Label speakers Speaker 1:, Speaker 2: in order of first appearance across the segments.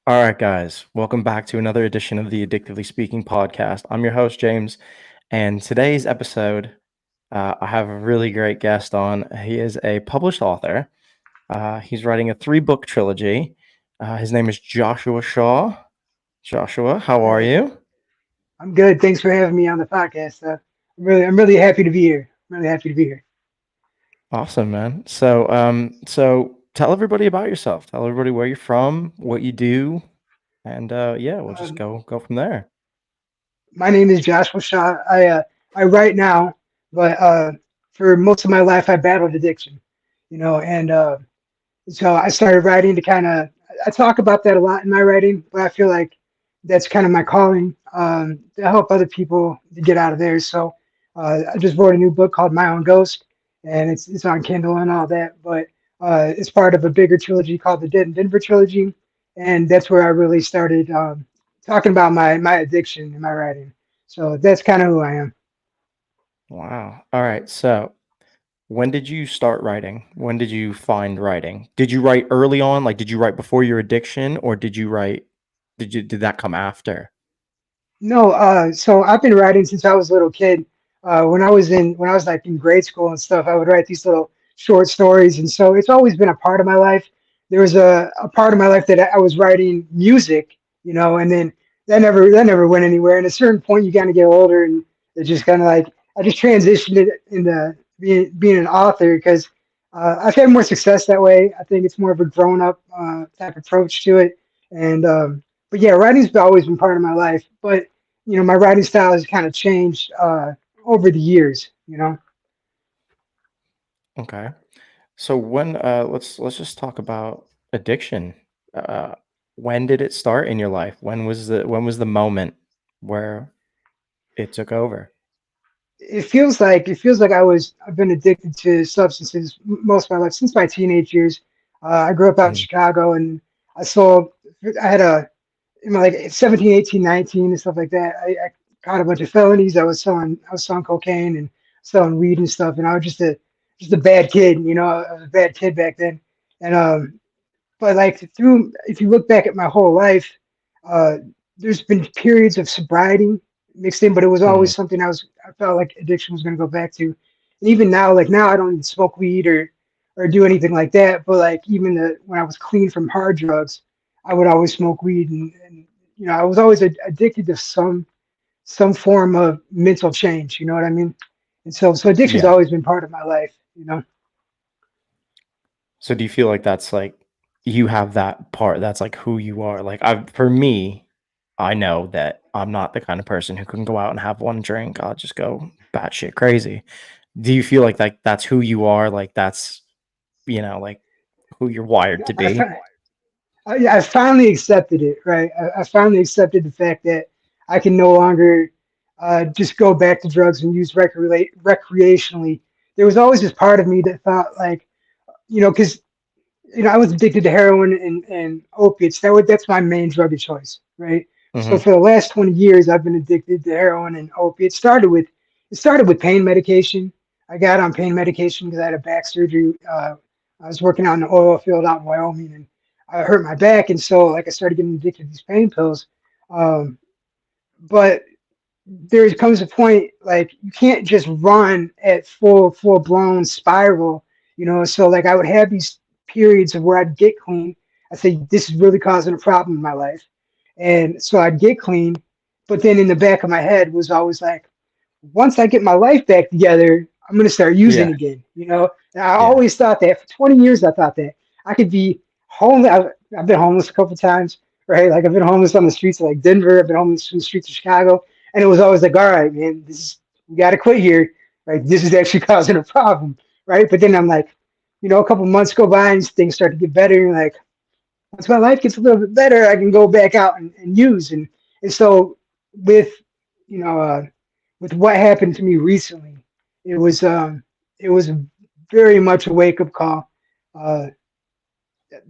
Speaker 1: All right, guys, welcome back to another edition of the Addictively Speaking podcast. I'm your host, James, and today's episode, I have a really great guest on. He is a published author. He's writing a three-book trilogy. His name is Joshua Shaw. Joshua, how are
Speaker 2: Hey,
Speaker 1: you?
Speaker 2: I'm good. Thanks for having me on the podcast. I'm really happy to be here. I'm really happy to be here.
Speaker 1: Awesome, man. So tell everybody about yourself. Tell everybody where you're from, what you do, and yeah, we'll just
Speaker 2: Um,
Speaker 1: go from there.
Speaker 2: my name is Joshua Shaw. I write now, but for most of my life I battled addiction, and so I started writing to kind of. I talk about that a lot in my writing, but I feel like that's kind of my calling to help other people to get out of theirs. So I just wrote a new book called My Own Ghost, and it's on Kindle and all that. But it's part of a bigger trilogy called the Dead in Denver trilogy, and that's where I really started talking about my addiction in my writing. So that's kind of who I am.
Speaker 1: Wow. All right. So when did you start writing? When did you find writing? Did you write early on? Like, did you write before your addiction, or did that come after?
Speaker 2: No, so I've been writing since I was a little kid. When I was like in grade school and stuff, I would write these little short stories, and so it's always been a part of my life. There was a part of my life that I was writing music, and then that never went anywhere. And at a certain point, you kind of get older, and it just kind of like I just transitioned it into being an author because I've had more success that way. I think it's more of a grown up type approach to it, and but yeah, writing's always been part of my life. But my writing style has kind of changed over the years.
Speaker 1: Okay. So when let's just talk about addiction. Uh, when did it start in your life? When was the moment where it took over?
Speaker 2: It feels like I've been addicted to substances most of my life since my teenage years. I grew up out in
Speaker 1: Mm,
Speaker 2: Chicago, and I saw I had a in my like 17, 18, 19, and stuff like that. I caught a bunch of felonies. I was selling cocaine and selling weed and stuff, and I was just a bad kid. I was a bad kid back then. And but like through if you look back at my whole life, uh there's been periods of sobriety mixed in, but it was
Speaker 1: mhm.
Speaker 2: always something I felt like addiction was going to go back to. And even now, like now I don't even smoke weed or do anything like that, but like even when I was clean from hard drugs, I would always smoke weed, and I was always addicted to some form of mental change, you know what I mean? And so addiction's
Speaker 1: Yeah.
Speaker 2: always been part of my life.
Speaker 1: So do you feel like that's like you have that part that's like who you are? Like for me, I know that I'm not the kind of person who can go out and have one drink. I'll just go batshit crazy. Do you feel like that's who you are? Like that's like who you're wired to
Speaker 2: I,
Speaker 1: be?
Speaker 2: fi- yeah, I finally accepted it, right? I finally accepted the fact that I can no longer just go back to drugs and use recreationally. There was always this part of me that thought, like, because I was addicted to heroin and opiates. That's my main drug of choice, right? So
Speaker 1: Mhm.
Speaker 2: for the last 20 years, I've been addicted to heroin and opiates. It started with pain medication. I got on pain medication because I had a back surgery. I was working out in the oil field out in Wyoming, and I hurt my back, and so like I started getting addicted to these pain pills. Um, but there comes a point like you can't just run at full blown spiral, so like I would have these periods of where I'd get clean. I say this is really causing a problem in my life, and so I'd get clean, but then in the back of my head was always like, once I get my life back together, I'm gonna start using
Speaker 1: Yeah.
Speaker 2: again. And I
Speaker 1: Yeah.
Speaker 2: always thought that for 20 years. I thought that I could be homeless. I've been homeless a couple times, right? Like I've been homeless on the streets of like Denver. I've been homeless on the streets of Chicago, and it was always like, all right, man, this is we got to quit here. Right? This is actually causing a problem, right? But then I'm like, a couple months go by and things start to get better. And like once my life gets a little bit better, I can go back out and use. And so with you know with what happened to me recently, it was um it was very much a wake up call uh,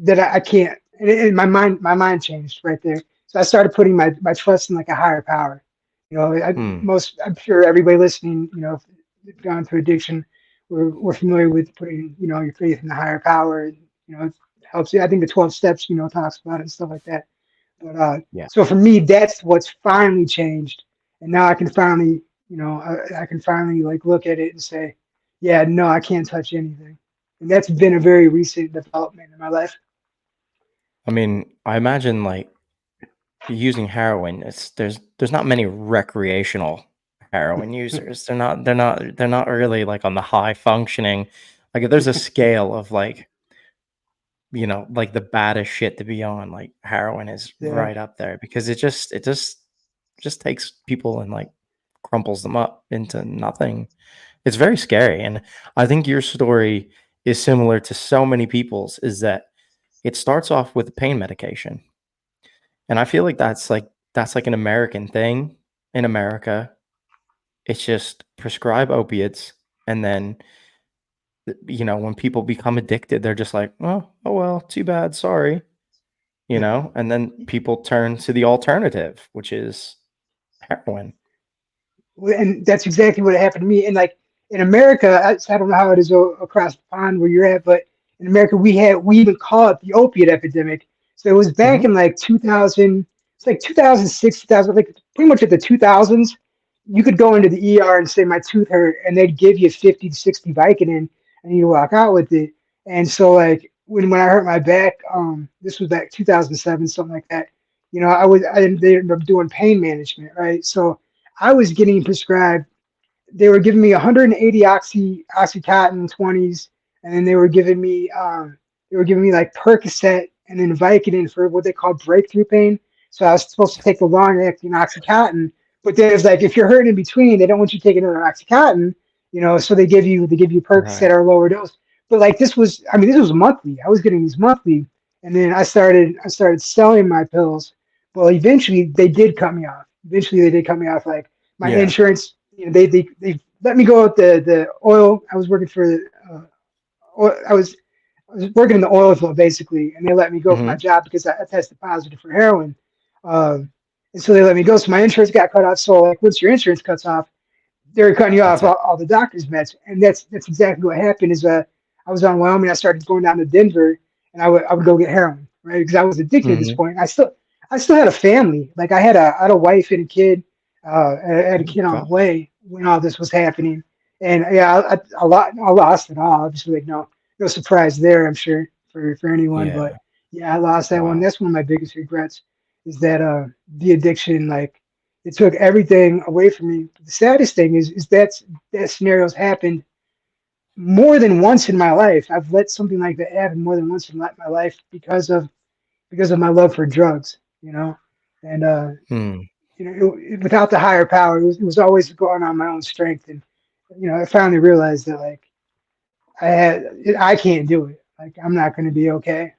Speaker 2: that I can't. And my mind changed right there. So I started putting my trust in like a higher power.
Speaker 1: Hmm.
Speaker 2: I'm sure everybody listening, if they've gone through addiction, we're familiar with putting your faith in the higher power. It helps you. I think the 12 steps talks about it and stuff like that. But
Speaker 1: Yeah.
Speaker 2: so for me, that's what's finally changed, and now I can finally, I can finally like look at it and say, yeah, no, I can't touch anything, and that's been a very recent development in my life.
Speaker 1: I mean, I imagine like using heroin, there's not many recreational heroin users. They're not really like on the high functioning. Like if there's a scale of like, like the baddest shit to be on, like heroin is
Speaker 2: Yeah.
Speaker 1: right up there because it just takes people and like crumples them up into nothing. It's very scary. And I think your story is similar to so many people's, is that it starts off with pain medication. And I feel like that's like an American thing in America. It's just prescribe opiates, and then when people become addicted, they're just like, oh well, too bad, sorry, and then people turn to the alternative, which is heroin.
Speaker 2: And that's exactly what happened to me. And like in America, I don't know how it is across the pond where you're at, but in America, we even call it the opiate epidemic. So it was back
Speaker 1: Mhm.
Speaker 2: in like 2000, it's like 2006, 2000, like pretty much at the 2000s. You could go into the ER and say my tooth hurt, and they'd give you 50 to 60 Vicodin, and you walk out with it. And so like when I hurt my back, this was back 2007, something like that. They ended up doing pain management, right? So I was getting prescribed. They were giving me 180 oxycontin 20s, and then they were giving me like Percocet and then Vicodin for what they call breakthrough pain. So I was supposed to take the long acting oxycontin, but there's like if you're hurting in between, they don't want you to take another oxycontin, so they give you Percocet
Speaker 1: Right.
Speaker 2: or a lower dose. But like this was monthly. I was getting these monthly, and then I started selling my pills. Well, eventually they did cut me off. Eventually they did cut me off. Like my
Speaker 1: Yeah.
Speaker 2: insurance, they let me go with the oil. I was working for I was working in the oil field basically, and they let me go from my
Speaker 1: Mhm.
Speaker 2: job because I tested positive for heroin. And so they let me go. So my insurance got cut off. So like once your insurance cuts off, they were cutting you
Speaker 1: That's
Speaker 2: off
Speaker 1: it.
Speaker 2: all the doctor's meds, and that's exactly what happened. Is I was on Wyoming. I started going down to Denver, and I would go get heroin, right? Because I was addicted at this
Speaker 1: Mhm.
Speaker 2: point. I still had a family. Like I had a wife and a kid. I had a
Speaker 1: Oh
Speaker 2: kid on the
Speaker 1: gosh.
Speaker 2: way when all this was happening, and yeah, I lost it all. Obviously, like no surprise there. I'm sure for anyone, but
Speaker 1: Yeah.
Speaker 2: yeah, I lost that one.
Speaker 1: Wow.
Speaker 2: That's one of my biggest regrets. Is that the addiction like it took everything away from me. The saddest thing is that scenario's happened more than once in my life. I've let something like that happen more than once in my life because of my love for drugs, and
Speaker 1: Hmm.
Speaker 2: without the higher power, it was always going on my own strength, and I finally realized that like I can't do it. Like I'm not going to be okay.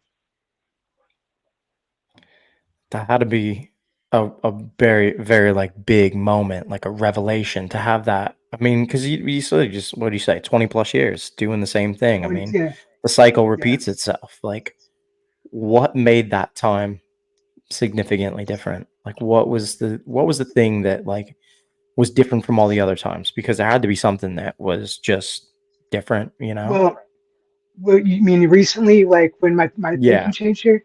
Speaker 1: That had to be a very, very, like, big moment, like a revelation to have that. I mean, because you sort of just, what do you say, 20 plus years doing the same thing. I mean,
Speaker 2: Yeah,
Speaker 1: the cycle
Speaker 2: yeah.
Speaker 1: repeats itself. Like, what made that time significantly different? Like, what was the thing that, like, was different from all the other times? Because there had to be something that was just different, you know?
Speaker 2: Well, what you mean recently, like when my thinking
Speaker 1: Yeah.
Speaker 2: changed here?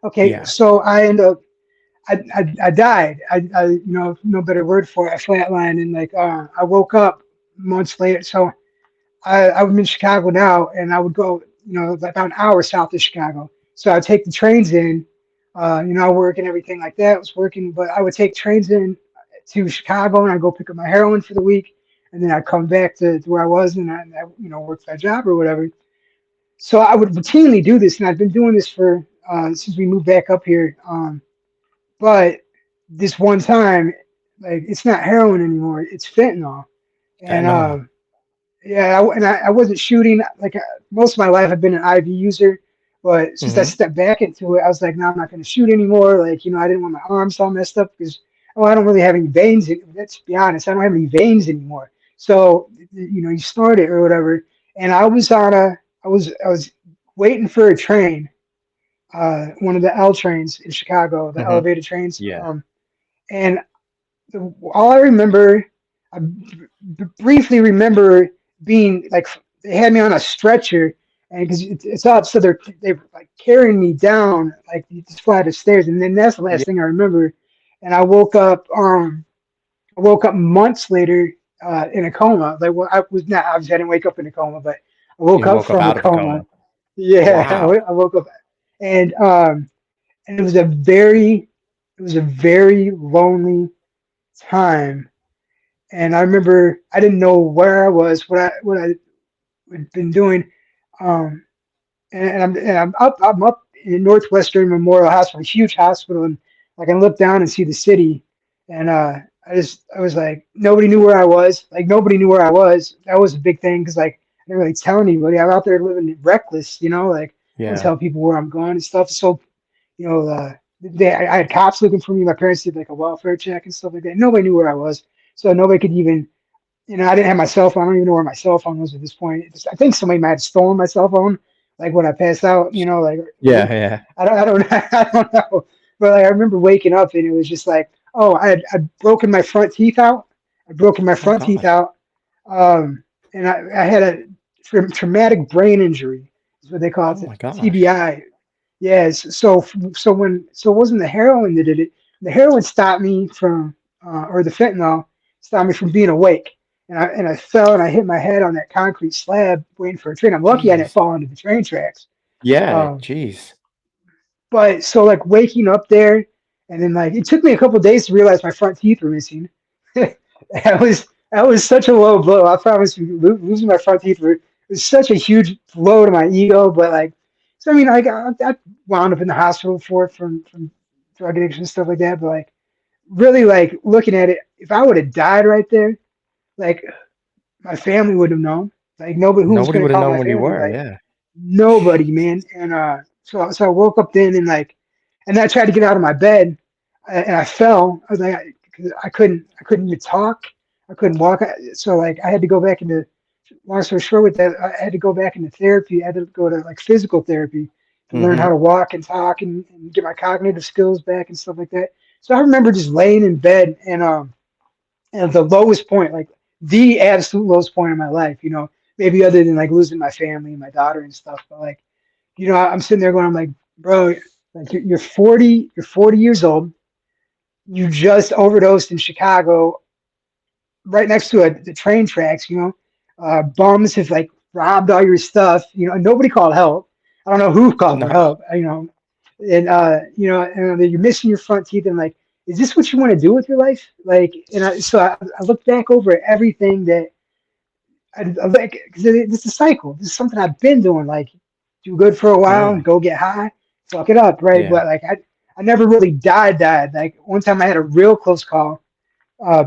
Speaker 2: Okay,
Speaker 1: Yeah.
Speaker 2: so I died. No better word for it. I flatlined and like I woke up months later. So I'm in Chicago now, and I would go, like about an hour south of Chicago. So I'd take the trains in, I work and everything like that. I was working, but I would take trains in to Chicago, and I'd go pick up my heroin for the week, and then I'd come back to where I was, and I work that job or whatever. So I would routinely do this, and I've been doing this for since we moved back up here. But this one time, like it's not heroin anymore; it's fentanyl. And
Speaker 1: Fentanyl.
Speaker 2: yeah, I wasn't shooting. Like most of my life, I've been an IV user, but since I
Speaker 1: Mhm.
Speaker 2: stepped back into it, I was like, no, I'm not going to shoot anymore. Like I didn't want my arms all messed up because I don't really have any veins. Let's be honest, I don't have any veins anymore. So you snort it or whatever. And I was waiting for a train, one of the L trains in Chicago, the
Speaker 1: Mhm.
Speaker 2: elevated trains.
Speaker 1: Yeah.
Speaker 2: And all I remember, I briefly remember being like they had me on a stretcher, and because it's up, so they're like carrying me down like this flight of stairs, and then that's the last
Speaker 1: Yeah.
Speaker 2: thing I remember. And I woke up months later in a coma. Like, well, I was not obviously I didn't wake up in a coma, but I woke
Speaker 1: You
Speaker 2: up
Speaker 1: woke up
Speaker 2: from a
Speaker 1: out of a
Speaker 2: coma.
Speaker 1: coma.
Speaker 2: Yeah,
Speaker 1: Wow.
Speaker 2: I woke up, and and it was a very lonely time. And I remember I didn't know where I was, what I had been doing. Um, I'm up in Northwestern Memorial Hospital, a huge hospital, and I can look down and see the city. And I was like, nobody knew where I was. Like nobody knew where I was. That was a big thing because like I didn't really tell anybody. I'm out there living reckless, you know. Like I don't
Speaker 1: Yeah.
Speaker 2: tell people where I'm going and stuff. So I had cops looking for me. My parents did like a welfare check and stuff like that. Nobody knew where I was, so nobody could even I didn't have my cell phone. I don't even know where my cell phone was at this point. I think somebody might have stolen my cell phone, like when I passed out. Like
Speaker 1: Yeah, yeah.
Speaker 2: I don't, I don't know. But like, I remember waking up and it was just like, oh, I'd broken my front teeth out. I'd broken my
Speaker 1: Oh
Speaker 2: front teeth
Speaker 1: god.
Speaker 2: out, and I had a traumatic brain injury. Is what they call
Speaker 1: Oh
Speaker 2: it,
Speaker 1: my gosh.
Speaker 2: TBI. Yes. So it wasn't the heroin that did it. The heroin stopped me from, or the fentanyl stopped me from being awake. And I fell and I hit my head on that concrete slab waiting for a train. I'm lucky I didn't
Speaker 1: Jeez.
Speaker 2: fall into the train tracks.
Speaker 1: Yeah,
Speaker 2: Um,
Speaker 1: jeez.
Speaker 2: but so like waking up there, and then like it took me a couple of days to realize my front teeth were missing. That was such a low blow. I promise you, losing my front teeth was such a huge blow to my ego. But like, so I mean, I wound up in the hospital for it from drug addiction and stuff like that. But like, really, like looking at it, if I would have died right there, like my family would have known. Like nobody who was
Speaker 1: Nobody
Speaker 2: gonna
Speaker 1: would have
Speaker 2: call
Speaker 1: known
Speaker 2: my
Speaker 1: where you
Speaker 2: family.
Speaker 1: were,
Speaker 2: Like
Speaker 1: yeah.
Speaker 2: nobody, man. And so I woke up then and like, and then I tried to get out of my bed, and I fell. I was like, 'cause I couldn't even talk. I couldn't walk. So like, I had to go back into. Long story short, with that, I had to go back into therapy. I had to go to like physical therapy to learn how
Speaker 1: Mhm.
Speaker 2: to walk and talk and get my cognitive skills back and stuff like that. So I remember just laying in bed and the lowest point, like the absolute lowest point in my life, maybe other than like losing my family and my daughter and stuff. But like, I'm sitting there going, I'm like, bro, like you're 40 years old. You just overdosed in Chicago, right next to the train tracks. Bums have like robbed all your stuff. Nobody called help. I don't know who called for
Speaker 1: No.
Speaker 2: help. And you're missing your front teeth. And like, is this what you want to do with your life? Like, I look back over everything that I like, because this is a cycle. This is something I've been doing. Like, do good for a while and
Speaker 1: Mm.
Speaker 2: go get high, fuck it up, right?
Speaker 1: Yeah.
Speaker 2: But like, I never really died. Like one time I had a real close call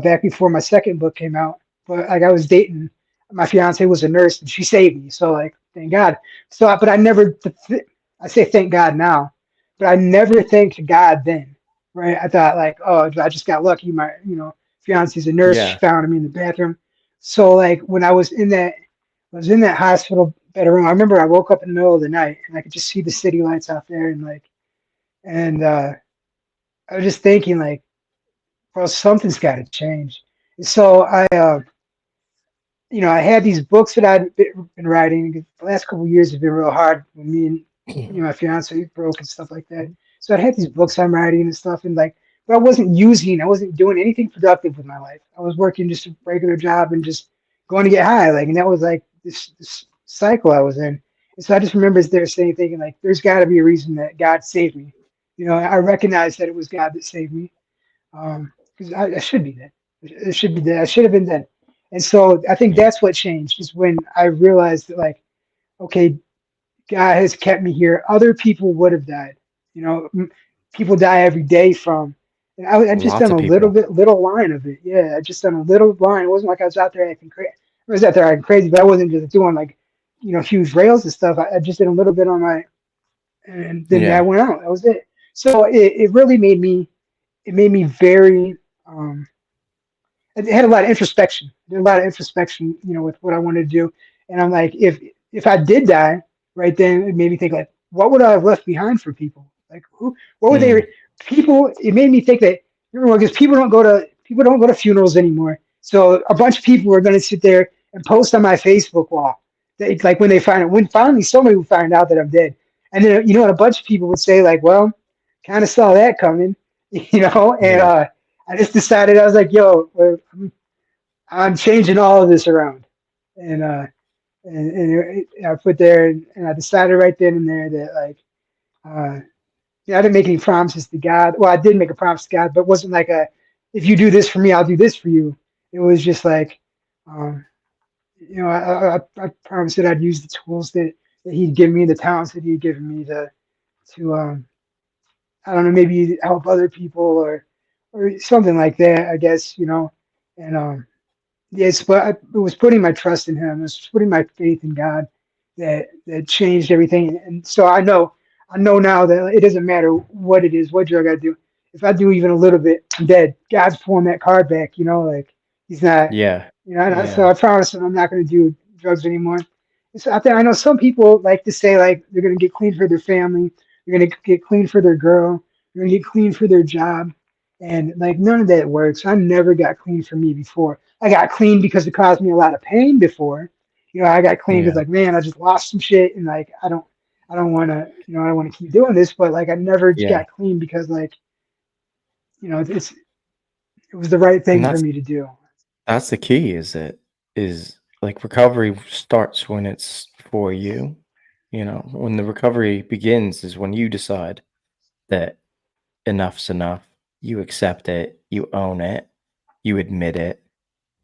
Speaker 2: back before my second book came out. But like, I was dating my fiance was a nurse and she saved me. So like, thank God. But I never. I say thank God now, but I never thanked God then. Right? I thought like, oh, I just got lucky. My fiance's a nurse. She
Speaker 1: Yeah.
Speaker 2: found me in the bathroom. So like when I was in that hospital bedroom. I remember I woke up in the middle of the night and I could just see the city lights out there and like, and I was just thinking like, well, something's got to change. So I had these books that I'd been writing. The last couple of years have been real hard when me and my fiance broke and stuff like that. So I had these books I'm writing and stuff, and like, but I wasn't doing anything productive with my life. I was working just a regular job and just going to get high, like, and that was like this cycle I was in. And so I just remember there saying, thinking like, there's got to be a reason that God saved me. I recognized that it was God that saved me because I should be dead. It should be dead. I should have been dead. And so I think
Speaker 1: Yeah.
Speaker 2: that's what changed is when I realized that like, okay, God has kept me here. Other people would have died. You know, people die every day from. And I just
Speaker 1: Lots
Speaker 2: done
Speaker 1: of
Speaker 2: a
Speaker 1: people.
Speaker 2: little line of it. Yeah, I just done a little line. It wasn't like I was out there acting crazy. I was out there acting crazy, but I wasn't just doing like, huge rails and stuff. I just did a little bit on my, and then I
Speaker 1: Yeah.
Speaker 2: went out. That was it. So it really it made me very, it had a lot of introspection. Did a lot of introspection, with what I wanted to do. And I'm like, if I did die, right then, it made me think like, what would I have left behind for people? Like, what would
Speaker 1: Mm.
Speaker 2: they? People. It made me think that because people don't go to funerals anymore. So a bunch of people are going to sit there and post on my Facebook wall. It's like when they find it, when finally somebody would find out that I'm dead, and then and a bunch of people would say like, "Well, kind of saw that coming," and
Speaker 1: Yeah.
Speaker 2: I just decided I was like, "Yo, I'm changing all of this around," and I put there, and I decided right then and there that like, uh, I didn't make any promises to God. Well, I did make a promise to God, but it wasn't like a, if you do this for me, I'll do this for you. It was just like, um, I promised that I'd use the tools that He'd give me, the talents that He'd given me to I don't know, maybe help other people or something like that. I guess and yes, but it was putting my trust in Him. It was putting my faith in God that changed everything. And so I know now that it doesn't matter what it is, what drug I do. If I do even a little bit, I'm dead. God's pulling that card back. Like He's not.
Speaker 1: Yeah.
Speaker 2: So
Speaker 1: Yeah.
Speaker 2: I promise Him I'm not going to do drugs anymore. And so I know some people like to say like they're going to get clean for their family, they're going to get clean for their girl, they're going to get clean for their job, and like none of that works. I never got clean for me before. I got clean because it caused me a lot of pain before. I got clean because
Speaker 1: Yeah.
Speaker 2: like, man, I just lost some shit and like I don't want to, I don't want to keep doing this. But like, I never
Speaker 1: Yeah.
Speaker 2: got clean because like, it was the right
Speaker 1: And
Speaker 2: thing for
Speaker 1: that's
Speaker 2: me to do.
Speaker 1: that's the key is that is like recovery starts when it's for you. When the recovery begins is when you decide that enough's enough. You accept it, you own it, you admit it,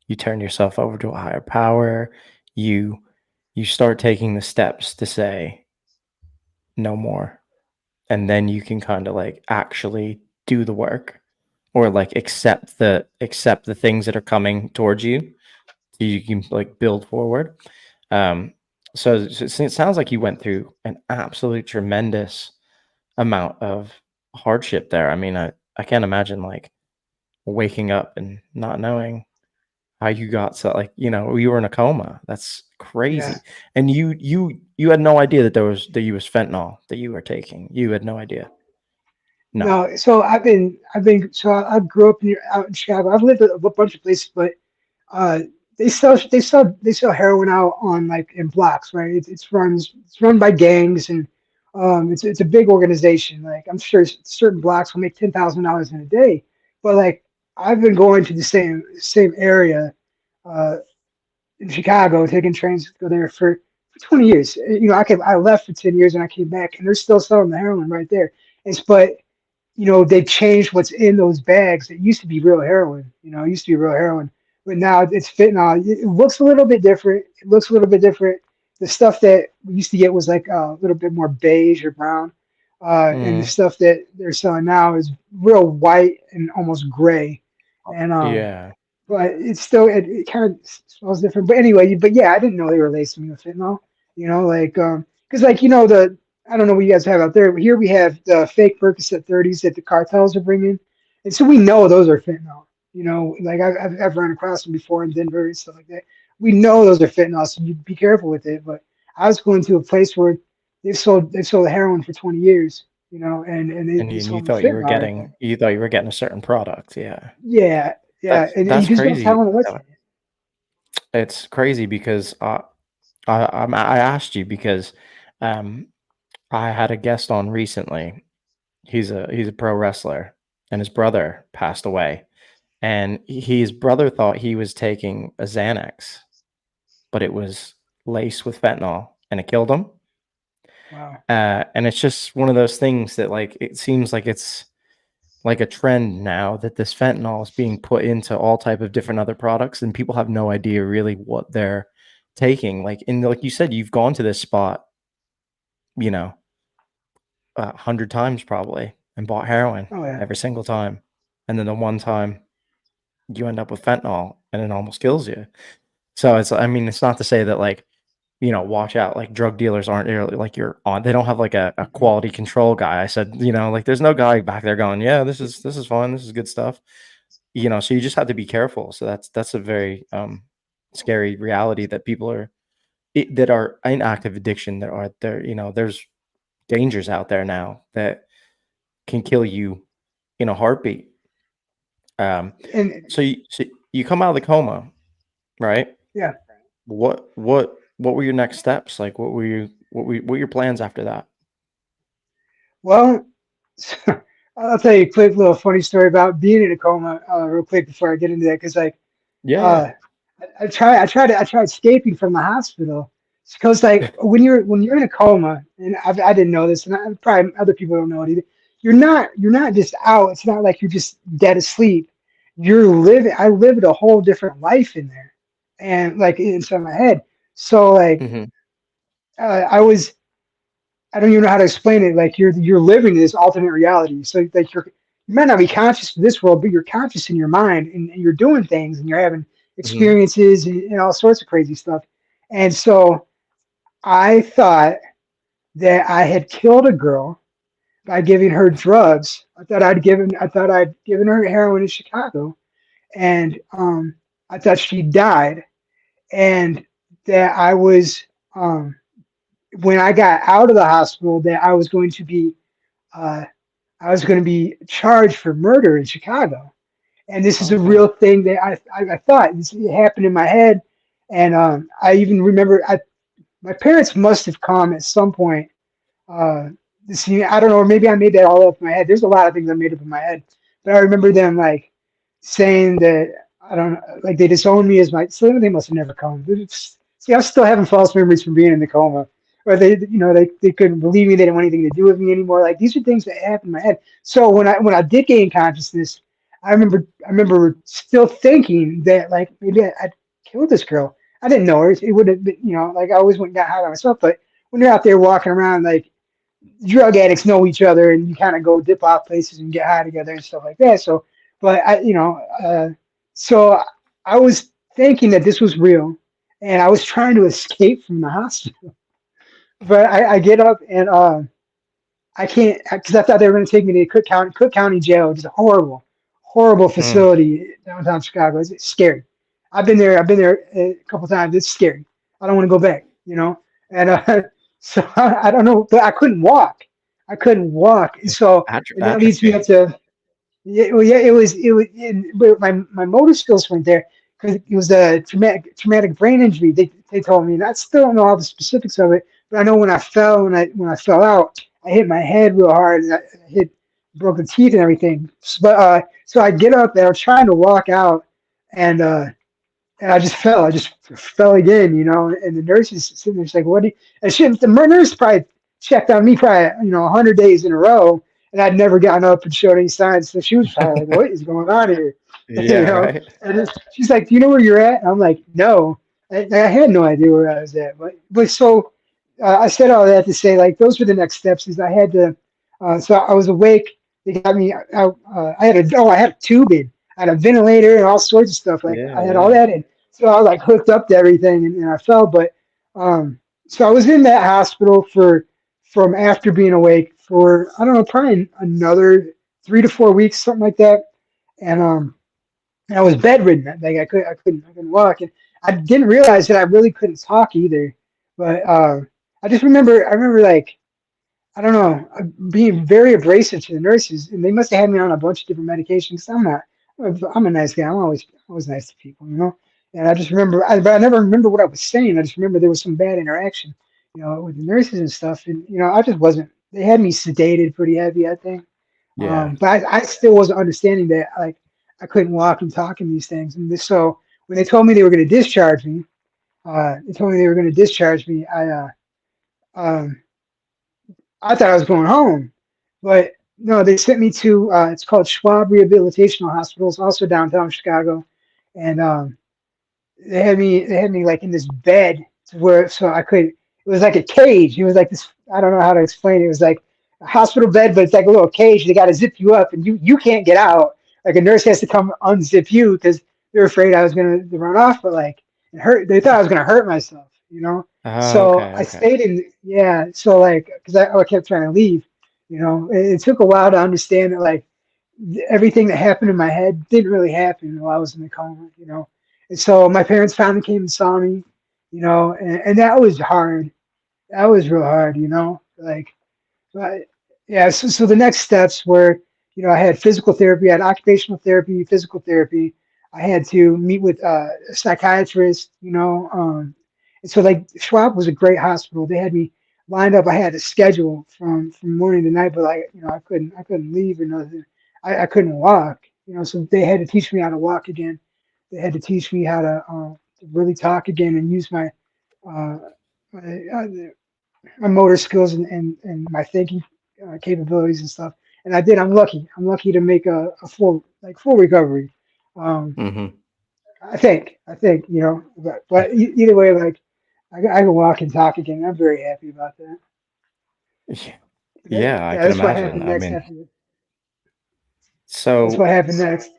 Speaker 1: you turn yourself over to a higher power, you you start taking the steps to say no more. And then you can kind of like actually do the work or like accept the things that are coming towards you so you can like build forward. Um so it sounds like you went through an absolute tremendous amount of hardship there. I mean, I can't imagine like waking up and not knowing how you got so like, you were in a coma. That's
Speaker 2: Yeah.
Speaker 1: crazy. And you had no idea that you was fentanyl that you were taking. You had no idea. No.
Speaker 2: No, so so I grew up out in Chicago. I've lived a bunch of places, but uh, they sell heroin out on like in blocks, right? It's run by gangs and it's a big organization. Like I'm sure certain blocks will make $10,000 in a day, but like I've been going to the same area uh, in Chicago, taking trains to go there for 20 years. I left for 10 years and I came back, and they're still selling the heroin right there. But they changed what's in those bags. It used to be real heroin. It used to be real heroin, but now it's fentanyl. It looks a little bit different. It looks a little bit different. The stuff that we used to get was like a little bit more beige or brown, and the
Speaker 1: Mm,
Speaker 2: stuff that they're selling now is real white and almost gray. And
Speaker 1: yeah.
Speaker 2: but it's still it kind of smells different. But anyway, but yeah, I didn't know they were lacing me with fentanyl. Like because like the I don't know what you guys have out there. But here we have the fake Percocet 30s that the cartels are bringing, and so we know those are fentanyl. Like I've run across them before in Denver and stuff like that. We know those are fentanyl, so you be careful with it. But I was going to a place where they've sold heroin for 20 years, and they
Speaker 1: And you
Speaker 2: sold me
Speaker 1: thought you were
Speaker 2: fentanyl right there.
Speaker 1: getting a certain product. Yeah.
Speaker 2: Yeah, yeah,
Speaker 1: That's
Speaker 2: and you
Speaker 1: that's
Speaker 2: just don't tell
Speaker 1: crazy.
Speaker 2: them what's in it.
Speaker 1: It's crazy because I asked you because um I had a guest on recently. He's a pro wrestler and his brother passed away. And his brother thought he was taking a Xanax, but it was laced with fentanyl and it killed him.
Speaker 2: Wow.
Speaker 1: And it's just one of those things that like it seems like it's like a trend now that this fentanyl is being put into all type of different other products and people have no idea really what they're taking. Like you said, you've gone to this spot, you know, 100 times probably and bought heroin
Speaker 2: Oh yeah.
Speaker 1: every single time. And then the one time you end up with fentanyl and it almost kills you. So I mean, it's not to say that like, watch out, like drug dealers aren't like you're on, they don't have like a
Speaker 2: Mhm.
Speaker 1: quality control guy. I said, like there's no guy back there going, yeah, this is fun. This is good stuff. So you just have to be careful. So that's a very scary reality that people that are in active addiction that are there, there's dangers out there now that can kill you in a heartbeat. Um,
Speaker 2: And
Speaker 1: so you come out of the coma, right?
Speaker 2: yeah,
Speaker 1: What what were your next steps? Like, what were your plans after that?
Speaker 2: Well, I'll tell you a quick little funny story about being in a coma, real quick before I get into that, because like,
Speaker 1: Yeah, yeah.
Speaker 2: uh, I tried escaping from the hospital because like when you're in a coma, and I didn't know this, and probably other people don't know it either. You're not just out. It's not like you're just dead asleep. You're living. I lived a whole different life in there, and like inside my head. So like
Speaker 1: Mhm,
Speaker 2: I was. I don't even know how to explain it. Like you're living this alternate reality. So like you might not be conscious of this world, but you're conscious in your mind, and you're doing things, and you're having
Speaker 1: mhm.
Speaker 2: experiences and all sorts of crazy stuff. And so I thought that I had killed a girl by giving her drugs. I thought I'd given her heroin in Chicago, and I thought she died, and that I was um, when I got out of the hospital that uh, I was going to be charged for murder in Chicago. And this is a
Speaker 1: Okay.
Speaker 2: real thing that I thought it happened in my head. And I even remember my parents must have come at some point. Uh, I don't know, or maybe I made that all up in my head. There's a lot of things I made up in my head, but I remember them like saying that I don't like they disowned me as my. So they must have never come. See, I'm still having false memories from being in the coma, or they couldn't believe me. They didn't want anything to do with me anymore. Like these are things that happened in my head. So when I did gain consciousness, I remember still thinking that like maybe I'd killed this girl. I didn't know her. It would have been like I always went and got high by myself, but when you're out there walking around like drug addicts know each other and you kind of go dip off places and get high together and stuff like that. So, but so I was thinking that this was real and I was trying to escape from the hospital. But I get up and I can't because I thought they were going to take me to Cook County Jail, which is a horrible, horrible
Speaker 1: Mm.
Speaker 2: facility downtown Chicago. It's scary. I've been there a couple times. It's scary. I don't want to go back. And so I don't know, but I couldn't walk. I couldn't walk, and so and that leads me
Speaker 1: Atrophy.
Speaker 2: up to yeah, well, yeah, it was, but my motor skills weren't there because it was a traumatic brain injury. They told me, and I still don't know all the specifics of it, but I know when I fell out, I hit my head real hard and I hit broke the teeth and everything. But so I get up and I was trying to walk out, and and I just fell. I just fell again, And the nurse is sitting there, she's like, "What?" And the nurse probably checked on me probably 100 days in a row, and I'd never gotten up and showed any signs. So she was probably like, "What is going on here?" you
Speaker 1: Yeah,
Speaker 2: know.
Speaker 1: right?
Speaker 2: She's like, "Do you know where you're at?" And I'm like, "No." I had no idea where I was at, but so I said all that to say like those were the next steps. Is I had to. So I was awake. They got me. I had a tube in. I had a ventilator and all sorts of stuff. Like
Speaker 1: Yeah,
Speaker 2: I had all
Speaker 1: yeah.
Speaker 2: that in. So I was like hooked up to everything and I fell. But so I was in that hospital from after being awake for I don't know probably another 3 to 4 weeks something like that. And I was bedridden. Like I couldn't walk and I didn't realize that I really couldn't talk either. But I remember like I don't know, being very abrasive to the nurses, and they must have had me on a bunch of different medications. I'm not. I'm a nice guy. I'm always nice to people. And I just remember, but I never remember what I was saying. I just remember there was some bad interaction, with the nurses and stuff. And I just wasn't. They had me sedated pretty heavy, I think.
Speaker 1: Yeah.
Speaker 2: But I still wasn't understanding that like I couldn't walk and talk and these things. So when they told me they were going to discharge me, um, I thought I was going home, but no, they sent me to it's called Schwab Rehabilitation Hospital. It's also downtown Chicago, and they had me like in this bed to where so I could. It was like a cage. It was like this. I don't know how to explain it. It was like a hospital bed, but it's like a little cage. They got to zip you up, and you can't get out. Like a nurse has to come unzip you because they're afraid I was gonna run off, but like it hurt. They thought I was gonna hurt myself.
Speaker 1: Oh,
Speaker 2: So
Speaker 1: okay,
Speaker 2: I
Speaker 1: okay.
Speaker 2: stayed in. Yeah. So like because I kept trying to leave. It took a while to understand that like everything that happened in my head didn't really happen while I was in the coma. And so my parents finally came and saw me, and that was hard. That was real hard. Like, but yeah. So the next steps were, I had physical therapy, I had occupational therapy, physical therapy. I had to meet with a psychiatrist, And so like Schwab was a great hospital. They had me lined up. I had a schedule from morning to night, but like I couldn't leave or nothing. I couldn't walk. So they had to teach me how to walk again. They had to teach me how to really talk again and use uh, my my motor skills and my thinking capabilities and stuff. And I did. I'm lucky. I'm lucky to make a full recovery. Um,
Speaker 1: Mhm.
Speaker 2: I think. But either way, like I can walk and talk again. I'm very happy about that.
Speaker 1: Yeah,
Speaker 2: Yeah,
Speaker 1: yeah, I can
Speaker 2: that's what
Speaker 1: imagine.
Speaker 2: happened
Speaker 1: I
Speaker 2: next.
Speaker 1: mean,
Speaker 2: That's what
Speaker 1: so
Speaker 2: happened next.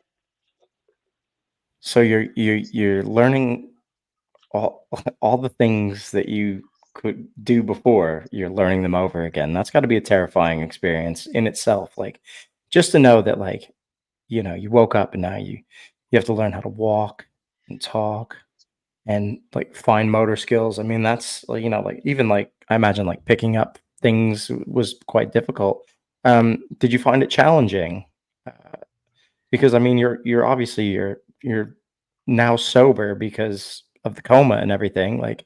Speaker 1: you're learning all all the things that you could do before, you're learning them over again. That's got to be a terrifying experience in itself. Like, just to know that, like, you woke up and now you have to learn how to walk and talk and like fine motor skills. I mean, that's like, like even like I imagine like picking up things was quite difficult. Did you find it challenging? Uh, because I mean, you're obviously you're now sober because of the coma and everything. Like,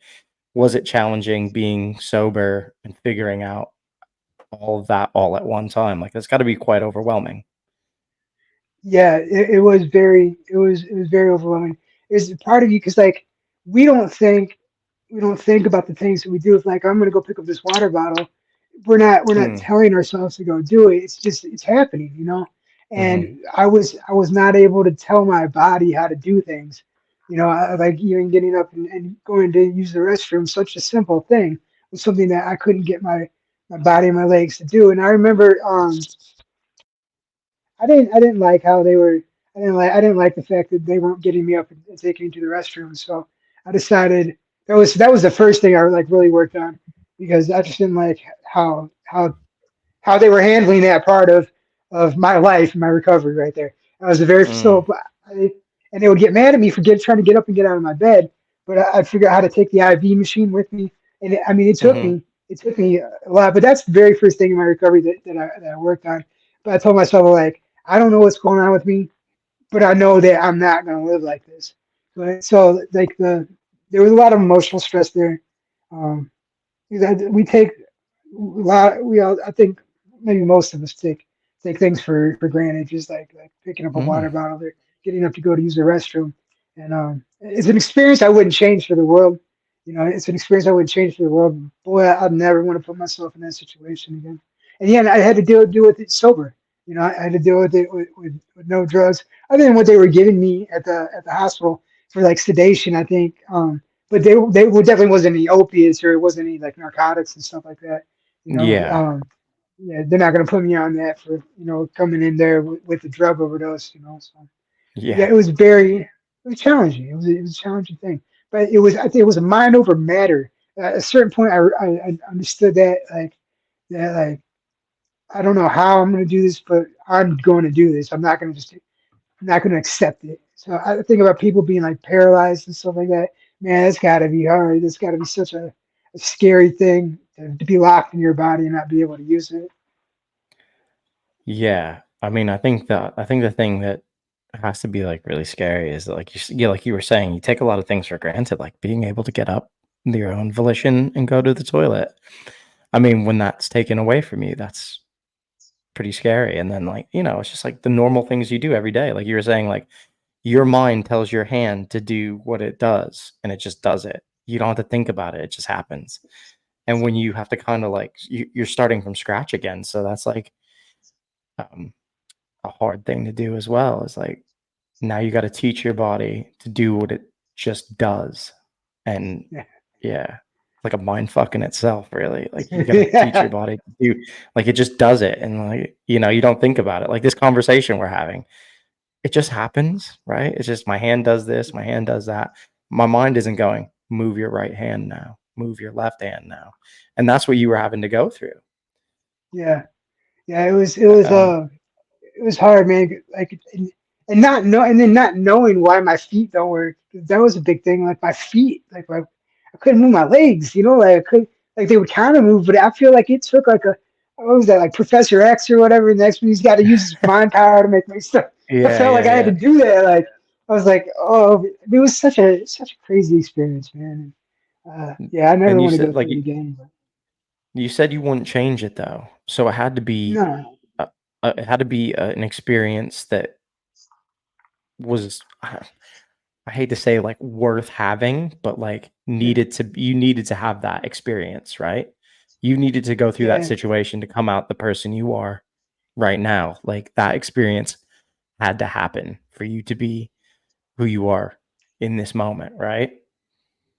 Speaker 1: was it challenging being sober and figuring out all of that all at one time? Like, that's got to be quite overwhelming.
Speaker 2: Yeah, it was very overwhelming. It's part of you because like we don't think we don't think about the things that we do. It's like I'm gonna go pick up this water bottle. We're not
Speaker 1: Mm,
Speaker 2: telling ourselves to go do it. It's just it's happening. And
Speaker 1: mhm,
Speaker 2: I was not able to tell my body how to do things. Like even getting up and going to use the restroom, such a simple thing was something that I couldn't get my body and my legs to do. And I remember I didn't like how they were. I didn't like the fact that they weren't getting me up and taking me to the restroom. So I decided that was the first thing I like really worked on because I just didn't like how they were handling that part of my life and my recovery right there. I was a very
Speaker 1: mm,
Speaker 2: so I, and they would get mad at me for trying to get up and get out of my bed, but I'd figure out how to take the IV machine with me, and I mean
Speaker 1: mhm.
Speaker 2: it took me a lot, but that's the very first thing in my recovery that I worked on. But I told myself like I don't know what's going on with me, but I know that I'm not going to live like this. So like there was a lot of emotional stress there. Um, we take a lot. We all, I think, maybe most of us take things for granted, just like picking up a water
Speaker 1: Mm.
Speaker 2: bottle or getting up to go to use the restroom. And it's an experience I wouldn't change for the world. It's an experience I wouldn't change for the world. Boy, I'd never want to put myself in that situation again. And yeah, I had to deal with it sober. I had to deal with it with no drugs other than what they were giving me at the hospital for like sedation, I think. But they were definitely wasn't any opiates or it wasn't any like narcotics and stuff like that. You know,
Speaker 1: Yeah,
Speaker 2: yeah, they're not gonna put me on that for coming in there with a drug overdose. So yeah,
Speaker 1: yeah,
Speaker 2: it was challenging. It was a challenging thing, but I think it was a mind over matter. At a certain point, I understood that I don't know how I'm gonna do this, but I'm going to do this. I'm not going to accept it. So I think about people being like paralyzed and stuff like that. Man, that's got to be hard. That's got to be such a scary thing to be locked in your body and not be able to use it.
Speaker 1: yeah. I mean, I think the thing that has to be like really scary is that like like you were saying, you take a lot of things for granted, like being able to get up of your own volition and go to the toilet. I mean, when that's taken away from you, that's pretty scary. And then like, it's just like the normal things you do every day. Like you were saying, like your mind tells your hand to do what it does and it just does it. You don't have to think about it. It just happens. And when you have to kind of like you're starting from scratch again. So that's like um, a hard thing to do as well. Is like now you got to teach your body to do what it just does. And
Speaker 2: Yeah.
Speaker 1: yeah, like a mind fuck in itself, really. Like you got to teach your
Speaker 2: Yeah.
Speaker 1: body to do, like it just does it. And like, you don't think about it. Like this conversation we're having, it just happens, right? It's just my hand does this, my hand does that. My mind isn't going, move your right hand now, move your left hand now. And that's what you were having to go through.
Speaker 2: Yeah. Yeah. It was hard, man. Like, and then not knowing why my feet don't work. That was a big thing. Like my feet, I couldn't move my legs. Like I could, like they would kind of move, but I feel like it took like what was that, like Professor X or whatever. And next one, he's got to use his mind power to make me stuff. I
Speaker 1: Yeah,
Speaker 2: felt like
Speaker 1: yeah,
Speaker 2: I had to
Speaker 1: yeah.
Speaker 2: do that. Like I was like, oh, it was such a crazy experience, man. Yeah, I
Speaker 1: And
Speaker 2: never want to go through it again. But
Speaker 1: you said you wouldn't change it though. So it had to be
Speaker 2: no,
Speaker 1: uh, it had to be an experience that was I hate to say like worth having, but like
Speaker 2: yeah,
Speaker 1: you needed to have that experience, right? You needed to go through that
Speaker 2: yeah,
Speaker 1: situation to come out the person you are right now. Like that experience had to happen for you to be who you are in this moment, right?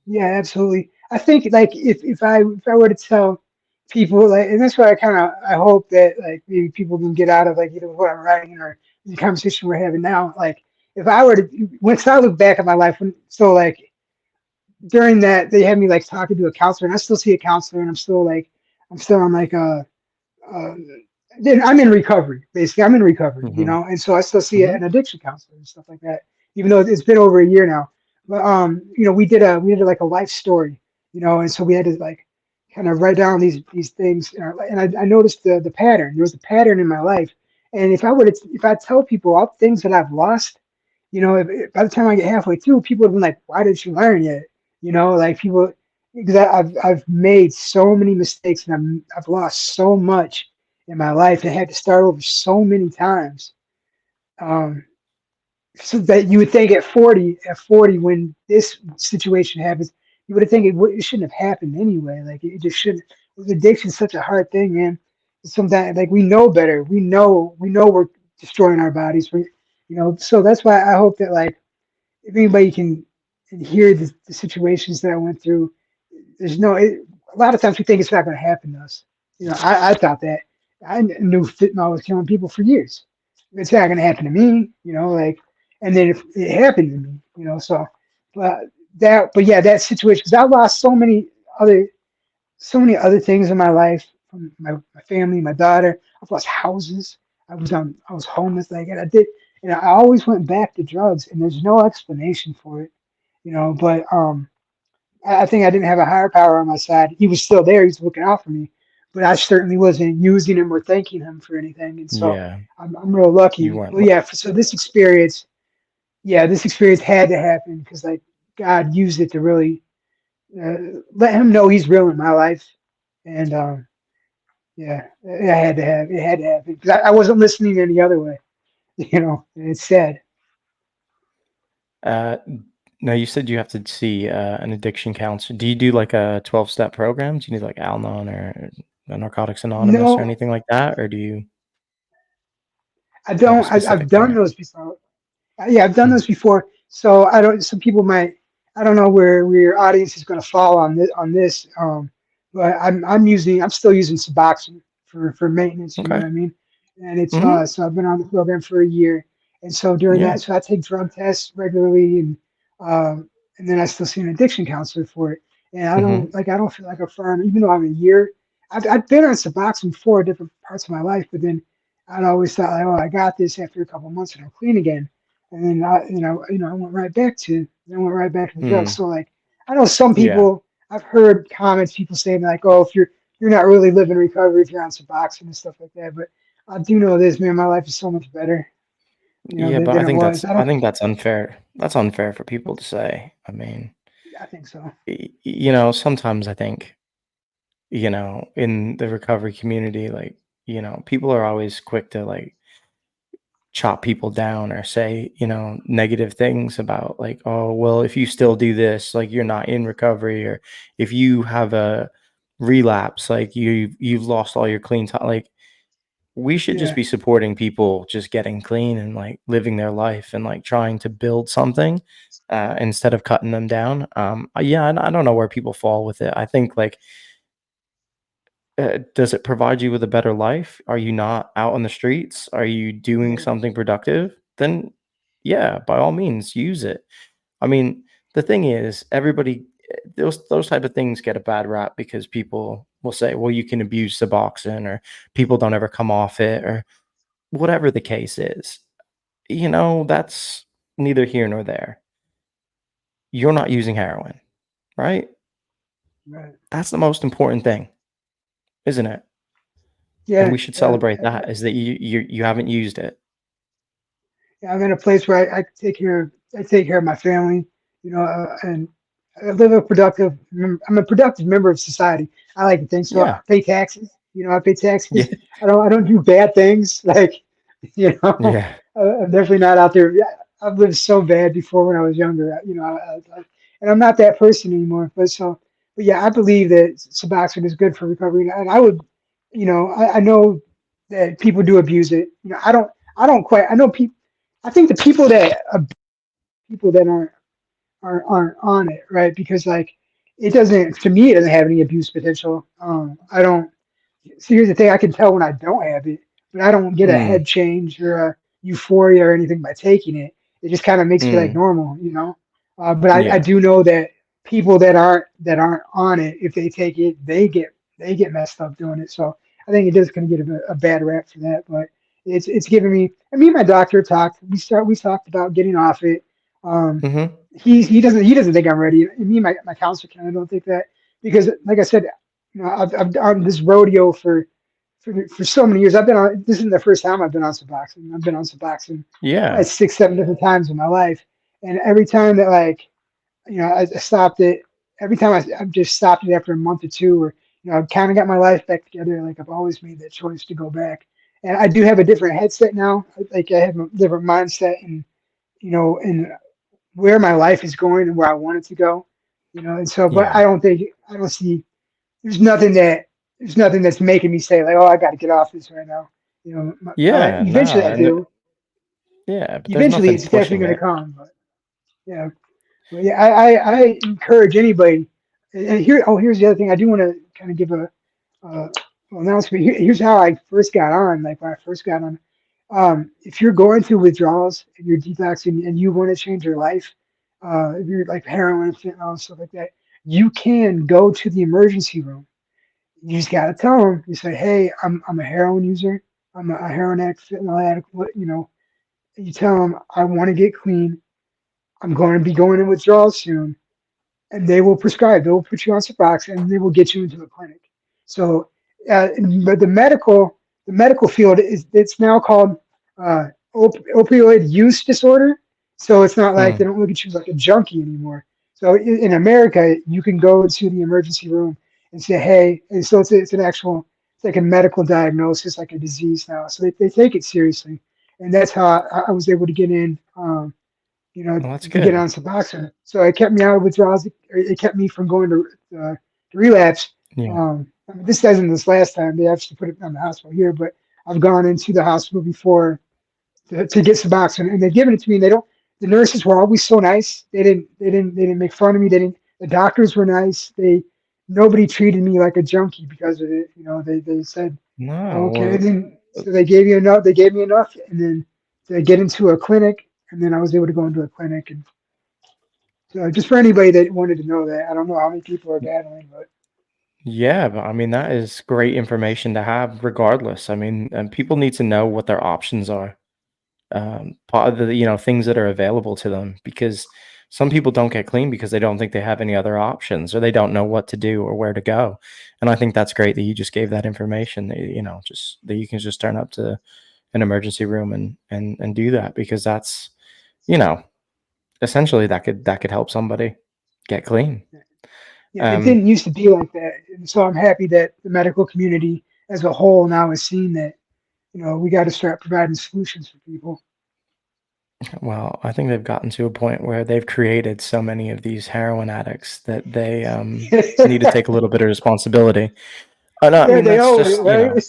Speaker 2: yeah, absolutely. I think like if I were to tell people like, and that's what I hope that like maybe people can get out of like either what I'm writing or the conversation we're having now. Like if I were to once I look back at my life, so like during that they had me like talking to a counselor, and I still see a counselor, and I'm still on like um, then I'm in recovery. Basically, I'm in recovery,
Speaker 1: Mhm.
Speaker 2: and so I still see an
Speaker 1: Mhm.
Speaker 2: addiction counselor and stuff like that, even though it's been over a year now. But we did like a life story, and so we had to like kind of write down these things, and I noticed the pattern. There was a pattern in my life, and if I tell people all the things that I've lost, if by the time I get halfway through, people have been like, "Why didn't you learn yet?" Like people because I've made so many mistakes and I've lost so much in my life and had to start over so many times. Um, so that you would think at 40, when this situation happens, you would think it shouldn't have happened anyway. Like it just shouldn't. Addiction's such a hard thing, man. Sometimes like we know better. We know we're destroying our bodies. So that's why I hope that like if anybody can hear the situations that I went through, there's no. A lot of times we think it's not going to happen to us. I thought that. I knew fentanyl was killing people for years. It's not going to happen to me. And then if it happened to me, so, but but yeah, that situation because I lost other, so many other things in my life from my family, my daughter. I've lost houses. I was homeless. Like, and I did, and I always went back to drugs, and there's no explanation for it. But I think I didn't have a higher power on my side. He was still there. He's looking out for me, but I certainly wasn't using him or thanking him for anything. And so
Speaker 1: Yeah,
Speaker 2: I'm real
Speaker 1: you
Speaker 2: lucky.
Speaker 1: weren't
Speaker 2: But yeah, so this experience had to happen because like God used it to really let him know He's real in my life. And yeah, it had to happen because I wasn't listening any other way. And it's sad.
Speaker 1: uh no, you said you have to see an addiction counselor. Do you do like a 12-step program? Do you need like Al-Anon or Narcotics Anonymous or
Speaker 2: No,
Speaker 1: anything like that? Or do you
Speaker 2: I
Speaker 1: have a
Speaker 2: don't. I've
Speaker 1: specific
Speaker 2: done
Speaker 1: plan?
Speaker 2: those before. Yeah, I've done
Speaker 1: Mm.
Speaker 2: those before. So I don't. Some people might. I don't know where your audience is going to fall on this. But I'm still using Suboxone for maintenance. You know
Speaker 1: Okay.
Speaker 2: what I mean? And it's
Speaker 1: Mhm.
Speaker 2: so I've been on the program for a year, and so during
Speaker 1: Yeah.
Speaker 2: that, so I take drug tests regularly, um, and then I still see an addiction counselor for it. And
Speaker 1: Mhm.
Speaker 2: I don't feel like a firm, even though I'm a year. I've been on Suboxone for different parts of my life, but then I'd always thought like, oh, I got this after a couple months and I'm clean again. And then I went right back to the drugs.
Speaker 1: Mm.
Speaker 2: So like I know some
Speaker 1: Yeah.
Speaker 2: people I've heard comments people saying like, oh, if you're not really living recovery if you're on Suboxone and stuff like that. But I do know this, man, my life is so much better,
Speaker 1: Yeah, but
Speaker 2: than it was.
Speaker 1: I think that's unfair. That's unfair for people to say. I mean,
Speaker 2: I think so.
Speaker 1: sometimes I think, in the recovery community, like, people are always quick to like chop people down or say, negative things about like, oh, well, if you still do this, like you're not in recovery, or if you have a relapse, like you've lost all your clean time. Like we should just
Speaker 2: Yeah,
Speaker 1: be supporting people just getting clean and like living their life and like trying to build something instead of cutting them down. Yeah, I don't know where people fall with it. I think like does it provide you with a better life? Are you not out on the streets? Are you doing
Speaker 2: yeah,
Speaker 1: something productive? Then, yeah, by all means, use it. I mean, the thing is, everybody, those type of things get a bad rap because people will say, "Well, you can abuse Suboxone," or people don't ever come off it, or whatever the case is. That's neither here nor there. You're not using heroin, right?
Speaker 2: right.
Speaker 1: That's the most important thing, isn't it? And
Speaker 2: Yeah,
Speaker 1: we should
Speaker 2: yeah.
Speaker 1: celebrate that, is that you haven't used it.
Speaker 2: Yeah, I'm in a place where I take care of my family, and I live a productive. I'm a productive member of society. I like to think so. I
Speaker 1: Yeah.
Speaker 2: pay taxes. I pay
Speaker 1: Yeah.
Speaker 2: taxes. I don't do bad things. Like,
Speaker 1: Yeah.
Speaker 2: I'm definitely not out there. Yeah, I've lived so bad before when I was younger. And I'm not that person anymore. But yeah, I believe that Suboxone is good for recovery, and I would, I know that people do abuse it. I don't quite. I know people. I think the people that aren't on it, right? Because like it doesn't to me it doesn't have any abuse potential. I don't see here's the thing, I can tell when I don't have it, but I don't get a
Speaker 1: Mm,
Speaker 2: head change or a euphoria or anything by taking it. It just kind of makes me like
Speaker 1: mm,
Speaker 2: normal. But I
Speaker 1: yeah.
Speaker 2: do know that people that aren't on it, if they take it, they get messed up doing it. So I think it is going to get a bad rap for that. But it's giving me. I mean, my doctor talked. We talked about getting off it. Um,
Speaker 1: Mhm.
Speaker 2: he doesn't think I'm ready. And me and my counselor kind of don't think that because, like I said, I've done this rodeo for so many years. I've been on. This isn't the first time I've been on Suboxone. I've been on Suboxone probably
Speaker 1: Yeah.
Speaker 2: 6, 7 different times in my life, and every time that like I stopped it. Every time I've just stopped it after a month or two, or I kind of got my life back together. Like I've always made that choice to go back, and I do have a different headset now. Like I have a different mindset, and where my life is going and where I want it to go. And so, but
Speaker 1: Yeah.
Speaker 2: I don't see there's nothing that there's nothing that's making me say like, oh, I got to get off this right now.
Speaker 1: Yeah,
Speaker 2: Eventually
Speaker 1: no,
Speaker 2: I do.
Speaker 1: yeah, but there's
Speaker 2: Eventually,
Speaker 1: nothing
Speaker 2: it's definitely
Speaker 1: pushing
Speaker 2: going to
Speaker 1: it.
Speaker 2: come. Yeah, but yeah, I encourage anybody. And here's the other thing. I do want to kind of give a announcement. Here's how I first got on. Like when I first got on, if you're going through withdrawals and you're detoxing and you want to change your life, if you're like heroin, fentanyl, stuff like that, you can go to the emergency room. You just gotta tell them. You say, "Hey, I'm a heroin user. I'm a heroin addict, fentanyl addict. You tell them I want to get clean. I'm going to be going in withdrawal soon, and they will prescribe. They will put you on Suboxone, and they will get you into a clinic. So, but the medical field is it's now called opioid use disorder. So it's not like they
Speaker 1: Mm.
Speaker 2: don't look at you like a junkie anymore. So in America, you can go to the emergency room and say, "Hey," and so it's an actual it's like a medical diagnosis, like a disease now. So they take it seriously, and that's how I was able to get in.
Speaker 1: Well, that's
Speaker 2: To get
Speaker 1: good.
Speaker 2: on Suboxone. So it kept me out of withdrawals. It kept me from going to relapse.
Speaker 1: Yeah.
Speaker 2: I mean, this isn't this last time. They actually put it on the hospital here, but I've gone into the hospital before to get Suboxone, and they've given it to me. And they don't. The nurses were always so nice. They didn't make fun of me. They didn't. The doctors were nice. Nobody treated me like a junkie because of it. They said, "Oh,
Speaker 1: No,
Speaker 2: okay." And
Speaker 1: well,
Speaker 2: then so they gave you enough. They gave me enough, and then to get into a clinic, and then I was able to go into a clinic. And so just for anybody that wanted to know that, I don't know how many people are battling, but
Speaker 1: yeah, but I mean, that is great information to have regardless. I mean, and people need to know what their options are. Part of the, things that are available to them because some people don't get clean because they don't think they have any other options or they don't know what to do or where to go. And I think that's great that you just gave that information that, just that you can just turn up to an emergency room and do that because that's, you know, essentially that could help somebody get clean.
Speaker 2: yeah, it
Speaker 1: Um,
Speaker 2: didn't used to be like that. And so I'm happy that the medical community as a whole now is seeing that, we got to start providing solutions for people.
Speaker 1: well, I think they've gotten to a point where they've created so many of these heroin addicts that they need to take a little bit of responsibility. No, I
Speaker 2: Yeah,
Speaker 1: mean,
Speaker 2: they
Speaker 1: that's
Speaker 2: own it,
Speaker 1: just,
Speaker 2: right?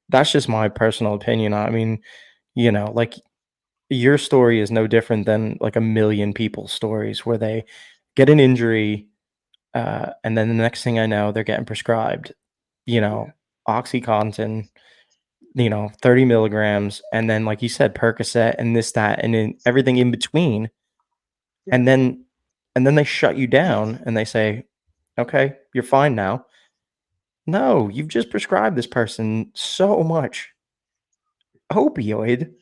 Speaker 1: that's just my personal opinion. I mean, like your story is no different than like a million people's stories where they get an injury, and then the next thing I know, they're getting prescribed, you
Speaker 2: Yeah,
Speaker 1: know, OxyContin, 30 milligrams, and then, like you said, Percocet and this, that, and then everything in between.
Speaker 2: yeah,
Speaker 1: And then they shut you down and they say, okay, you're fine now. No, you've just prescribed this person so much opioid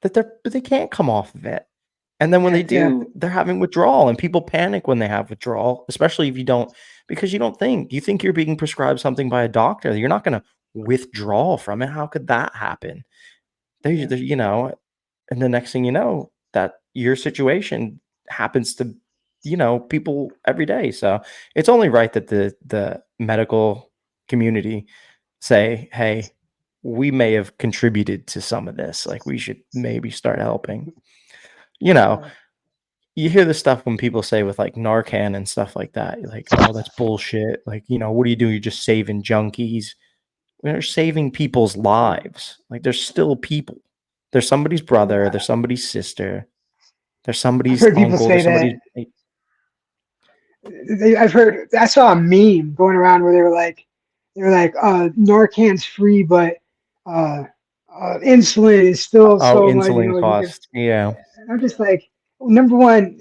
Speaker 1: that they can't come off of it. And then when they
Speaker 2: yeah, yeah,
Speaker 1: do, they're having withdrawal, and people panic when they have withdrawal, especially if you don't because you think you're being prescribed something by a doctor. You're not gonna withdraw from it. How could that happen?
Speaker 2: yeah,
Speaker 1: And the next thing you know, that your situation happens to people every day. So it's only right that the medical community say, hey, we may have contributed to some of this. Like we should maybe start helping. You know,
Speaker 2: Uh,
Speaker 1: you hear this stuff when people say with like Narcan and stuff like that. You're like, oh, that's bullshit. Like, what do you do? You're just saving junkies. They're saving people's lives. Like, they're still people. They're somebody's brother.
Speaker 2: yeah,
Speaker 1: They're somebody's sister. They're
Speaker 2: I've
Speaker 1: somebody's
Speaker 2: heard people
Speaker 1: uncle. They're
Speaker 2: say
Speaker 1: somebody's.
Speaker 2: that. I've heard. I saw a meme going around where they were like, Narcan's free, but uh, insulin is still
Speaker 1: Oh,
Speaker 2: so much.
Speaker 1: insulin
Speaker 2: You can.
Speaker 1: cost. Yeah.
Speaker 2: I'm just like, number one,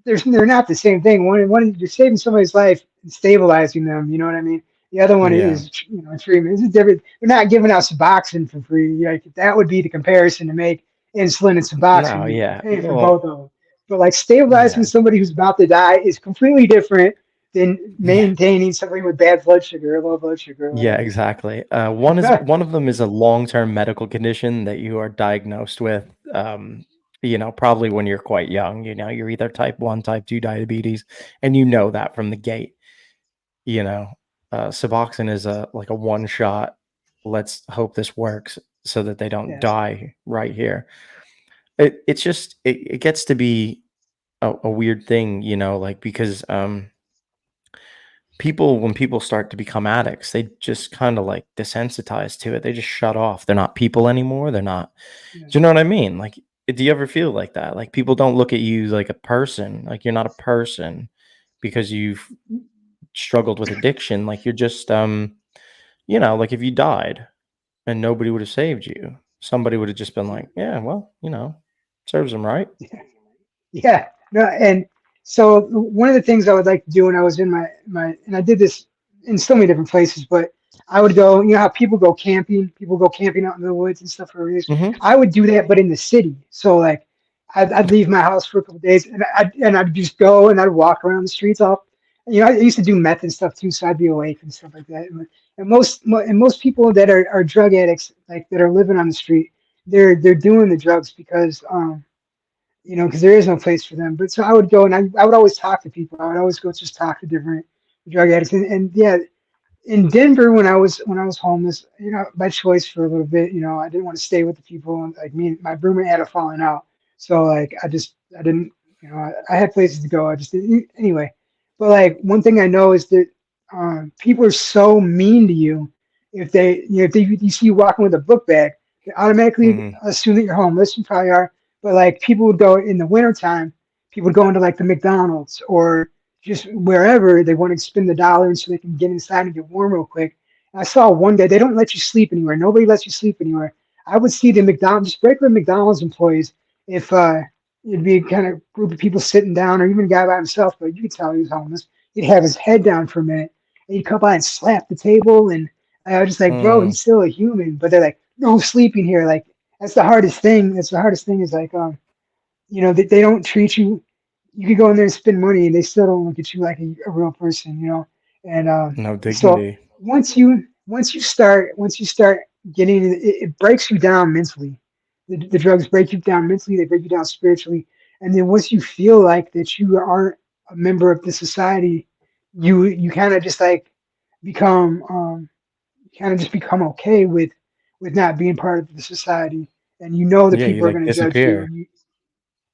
Speaker 2: they're not the same thing. One you're saving somebody's life and stabilizing them. You know what I mean? The other one
Speaker 1: Yeah.
Speaker 2: is treatment. This is different. They're not giving out Suboxone for free. Like that would be the comparison to make insulin and
Speaker 1: No,
Speaker 2: Suboxone. You're
Speaker 1: yeah.
Speaker 2: paying for both
Speaker 1: Well,
Speaker 2: of them. But like stabilizing
Speaker 1: yeah.
Speaker 2: somebody who's about to die is completely different than
Speaker 1: Yeah.
Speaker 2: maintaining somebody with bad blood sugar or low blood sugar.
Speaker 1: Yeah, exactly. One of them is a long-term medical condition that you are diagnosed with, probably when you're quite young. You're either type 1, type 2 diabetes, and you know that from the gate. You know, Suboxone is a one shot. Let's hope this works so that they don't
Speaker 2: Yes,
Speaker 1: die right here. It gets to be a weird thing, like because people when people start to become addicts, they just kind of like desensitize to it. They just shut off. They're not people anymore. They're not.
Speaker 2: yes,
Speaker 1: Do you know what I mean? Like, do you ever feel like that? Like people don't look at you like a person. Like you're not a person because you've struggled with addiction. Like you're just like if you died and nobody would have saved you, somebody would have just been
Speaker 2: yeah.
Speaker 1: like, yeah, well, serves them right.
Speaker 2: Yeah, no, and so one of the things I would like to do when I was in and I did this in so many different places, but I would go, how people go camping out in the woods and stuff for reasons.
Speaker 1: Hmm.
Speaker 2: I would do that, but in the city. So like, I'd leave my house for a couple of days, and I'd just go and I'd walk around the streets off. I used to do meth and stuff too, so I'd be awake and stuff like that. And most people that are drug addicts, like that are living on the street, they're doing the drugs because there is no place for them. But so I would go and I would always talk to people. I would always go just talk to different drug addicts. And yeah, in Denver when I was homeless, by choice for a little bit, I didn't want to stay with the people. And like me and my roommate had a falling out, so like I didn't, I had places to go. I just didn't anyway. But like one thing I know is that people are so mean to you if if you see you walking with a book bag, they automatically
Speaker 1: Hmm.
Speaker 2: assume that you're homeless. You probably are. But like people would go in the wintertime, people would go into like the McDonald's or just wherever they want to spend the dollars so they can get inside and get warm real quick. And I saw one day they don't let you sleep anywhere. Nobody lets you sleep anywhere. I would see the McDonald's, just regular McDonald's employees, if it'd be a kind of group of people sitting down, or even a guy by himself, but you could tell he was homeless. He'd have his head down for a minute, and he'd come by and slap the table, and I was just like, bro,
Speaker 1: Hmm.
Speaker 2: he's still a human. But they're like, no sleeping here. Like that's the hardest thing. That's the hardest thing is like, they don't treat you. You could go in there and spend money, and they still don't look at you like a real person. And
Speaker 1: No
Speaker 2: so
Speaker 1: dignity.
Speaker 2: once you start getting it breaks you down mentally. The drugs break you down mentally. They break you down spiritually, and then once you feel like that you aren't a member of the society, you kind of just like become become okay with not being part of the society, and that
Speaker 1: Yeah, you
Speaker 2: people are
Speaker 1: like
Speaker 2: going to judge you,
Speaker 1: disappear.
Speaker 2: and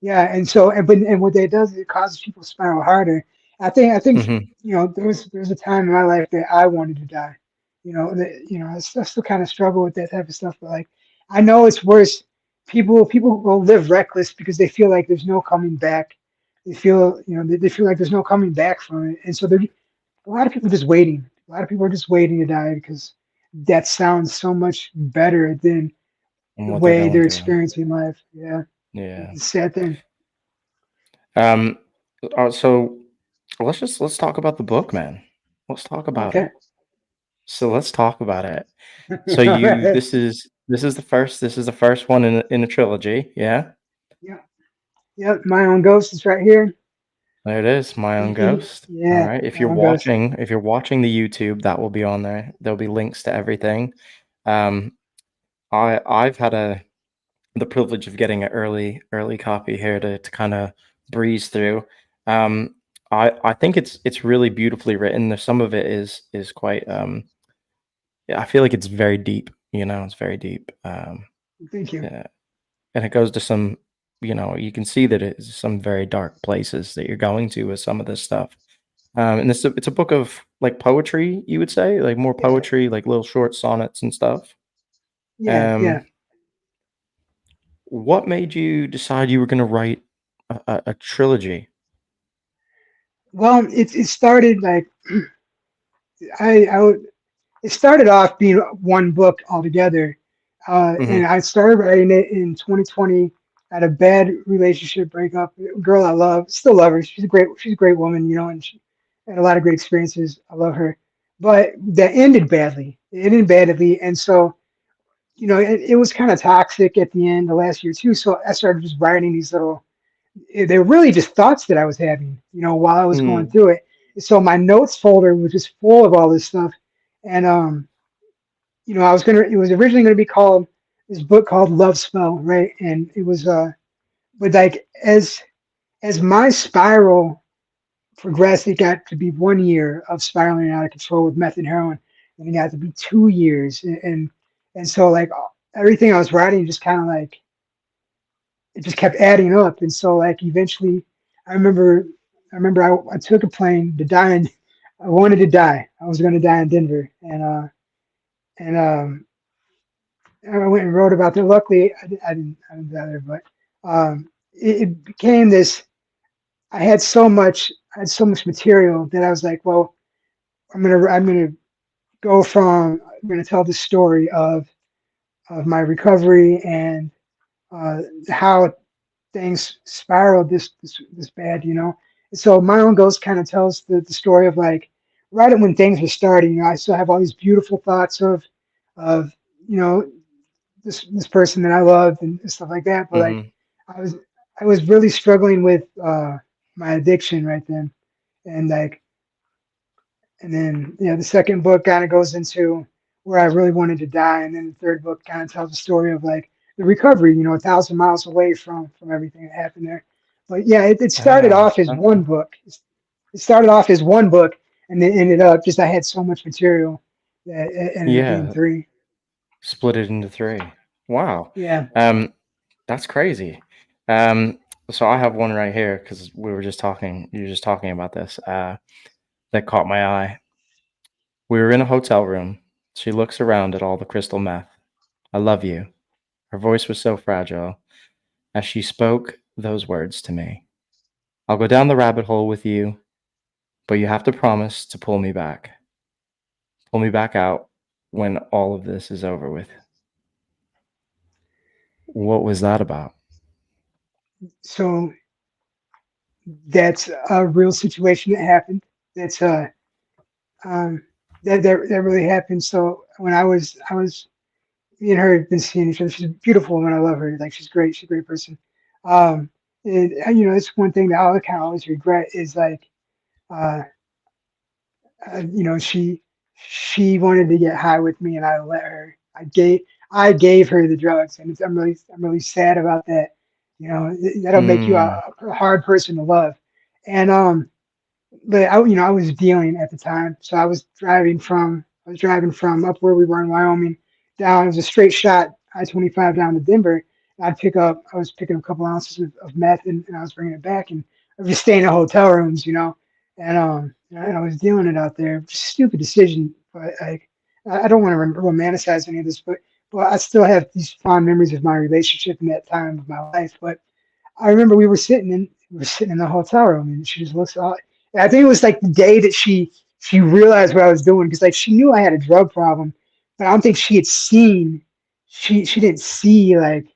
Speaker 2: yeah, and what that does is it causes people to spiral harder. I think
Speaker 1: Hmm.
Speaker 2: there was a time in my life that I wanted to die. I still kind of struggle with that type of stuff, but like I know it's worse. People will live reckless because they feel like there's no coming back. They feel like there's no coming back from it, and so a lot of people just waiting. A lot of people are just waiting to die because that sounds so much better than
Speaker 1: And
Speaker 2: the
Speaker 1: what they're
Speaker 2: way
Speaker 1: going
Speaker 2: they're
Speaker 1: through.
Speaker 2: experiencing life. Yeah,
Speaker 1: Yeah.
Speaker 2: it's a sad thing.
Speaker 1: Um. So let's talk about the book, man. Let's talk about
Speaker 2: Okay.
Speaker 1: it. So let's talk about it. So
Speaker 2: All right.
Speaker 1: this is the first one in a trilogy. Yeah.
Speaker 2: Yeah. Yep. My own ghost is right here.
Speaker 1: There it is, My Own Ghost. All
Speaker 2: Yeah.
Speaker 1: right. If
Speaker 2: My
Speaker 1: you're
Speaker 2: own ghost.
Speaker 1: watching, if you're watching the YouTube, that will be on there. There'll be links to everything. Um, I've had the privilege of getting an early copy here to kind of breeze through. I think it's really beautifully written. There's some of it is quite, yeah, I feel like it's very deep, it's very deep,
Speaker 2: Thank you.
Speaker 1: yeah, and it goes to some, you can see that it's some very dark places that you're going to with some of this stuff, and it's a book of, like, poetry, you would say, like, more
Speaker 2: Yeah,
Speaker 1: poetry, like little short sonnets and stuff.
Speaker 2: yeah, yeah.
Speaker 1: Um, what made you decide you were gonna write a trilogy?
Speaker 2: Well, it started like I would. It started off being one book altogether, and
Speaker 1: Mhm,
Speaker 2: I started writing it in 2020. Had a bad relationship breakup. A girl I love, still love her. She's a great woman, and she had a lot of great experiences. I love her, but that ended badly. It ended badly, and so it was kind of toxic at the end, the last year too. So I started just writing these little. They were really just thoughts that I was having, while I was going
Speaker 1: mm,
Speaker 2: through it. So my notes folder was just full of all this stuff, and it was originally gonna be called this book called Love Spell, right? And it was but like as my spiral progressed, it got to be 1 year of spiraling out of control with meth and heroin, and it got to be 2 years, and so like everything I was writing just kind of like it just kept adding up, and so like eventually, I remember I took a plane to die, and I wanted to die. I was going to die in Denver, and I went and wrote about that. Luckily, I didn't die there, but it became this. I had so much material that I was like, well, I'm gonna I'm gonna tell the story of my recovery and how things spiraled this bad, And so my own ghost kind of tells the story of like right when things were starting. I still have all these beautiful thoughts of you know this person that I loved and stuff like that. But like
Speaker 1: mhm.
Speaker 2: I was I was really struggling with my addiction right then, and like and then the second book kind of goes into where I really wanted to die, and then the third book kind of tells the story of like the recovery, 1,000 miles away from everything that happened there. But yeah, it started
Speaker 1: Ah,
Speaker 2: off as one
Speaker 1: okay.
Speaker 2: book. It started off as one book, and then ended up just I had so much material that it ended up being
Speaker 1: Yeah,
Speaker 2: three.
Speaker 1: split it into 3. Wow.
Speaker 2: Yeah.
Speaker 1: Um, that's crazy. Um, so I have one right here because you were just talking about this, that caught my eye. We were in a hotel room. She looks around at all the crystal meth. "I love you." Her voice was so fragile as she spoke those words to me. "I'll go down the rabbit hole with you, but you have to promise to pull me back. Pull me back out when all of this is over with." What was that about?
Speaker 2: So that's a real situation that happened. That's um that really happened. So when I was me and her have been seeing each other. She's a beautiful woman. I love her. Like she's great. She's a great person. Um, it's one thing that I kind of always regret is like, uh, she wanted to get high with me, and I let her. I gave her the drugs, and I'm really sad about that. That'll make you
Speaker 1: Mm,
Speaker 2: a hard person to love. And but I was dealing at the time, so I was driving from up where we were in Wyoming down. It was a straight shot I-25 down to Denver. I was picking up a couple ounces of meth, and I was bringing it back, and I was just staying in hotel rooms, and I was dealing it out there. Just a stupid decision, but I don't want to romanticize any of this, but I still have these fond memories of my relationship in that time of my life. But I remember we were sitting in the hotel room, and she just looks out. And I think it was like the day that she realized what I was doing, because like she knew I had a drug problem, but I don't think she had seen. She didn't see like,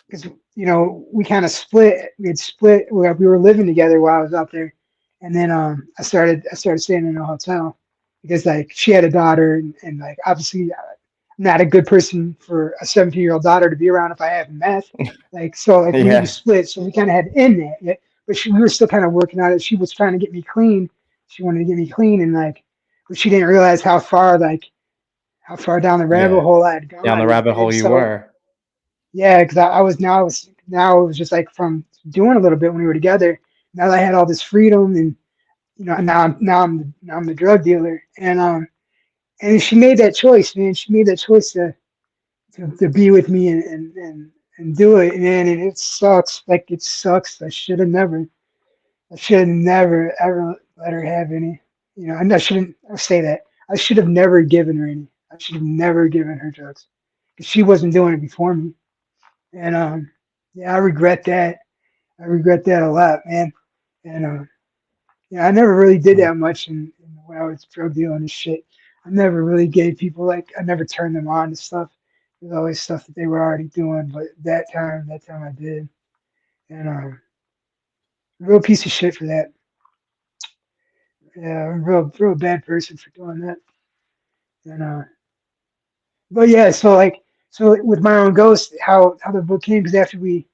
Speaker 2: because we kind of split. We had split. We were living together while I was out there, and then I started staying in a hotel because like she had a daughter, and like obviously I'm not a good person for a 17-year-old daughter to be around if I haven't met. Like so, like we
Speaker 1: yeah,
Speaker 2: split, so we kind of had to end that. Yet, but we were still kind of working on it. She was trying to get me clean. She wanted to get me clean, and like, but she didn't realize how far down the rabbit
Speaker 1: yeah.
Speaker 2: hole I had
Speaker 1: Down the
Speaker 2: gone,
Speaker 1: rabbit hole
Speaker 2: and
Speaker 1: you
Speaker 2: so
Speaker 1: were.
Speaker 2: yeah, because I was now it was just like from doing a little bit when we were together. now that I had all this freedom, and now I'm the drug dealer, and she made that choice, man. She made that choice to be with me and do it, man. And it sucks. Like it sucks. I should have never ever let her have any. And I shouldn't I say that. I should have never given her any. I should have never given her drugs because she wasn't doing it before me. And yeah, I regret that. I regret that a lot, man. And yeah, I never really did
Speaker 1: Mm.
Speaker 2: that much when I was drug dealing and shit. I never really gave people like I never turned them on to stuff. There's always stuff that they were already doing, but that time I did, and real piece of shit for that. Yeah, I'm real bad person for doing that. And but yeah, so with my own ghost, how the book came because after we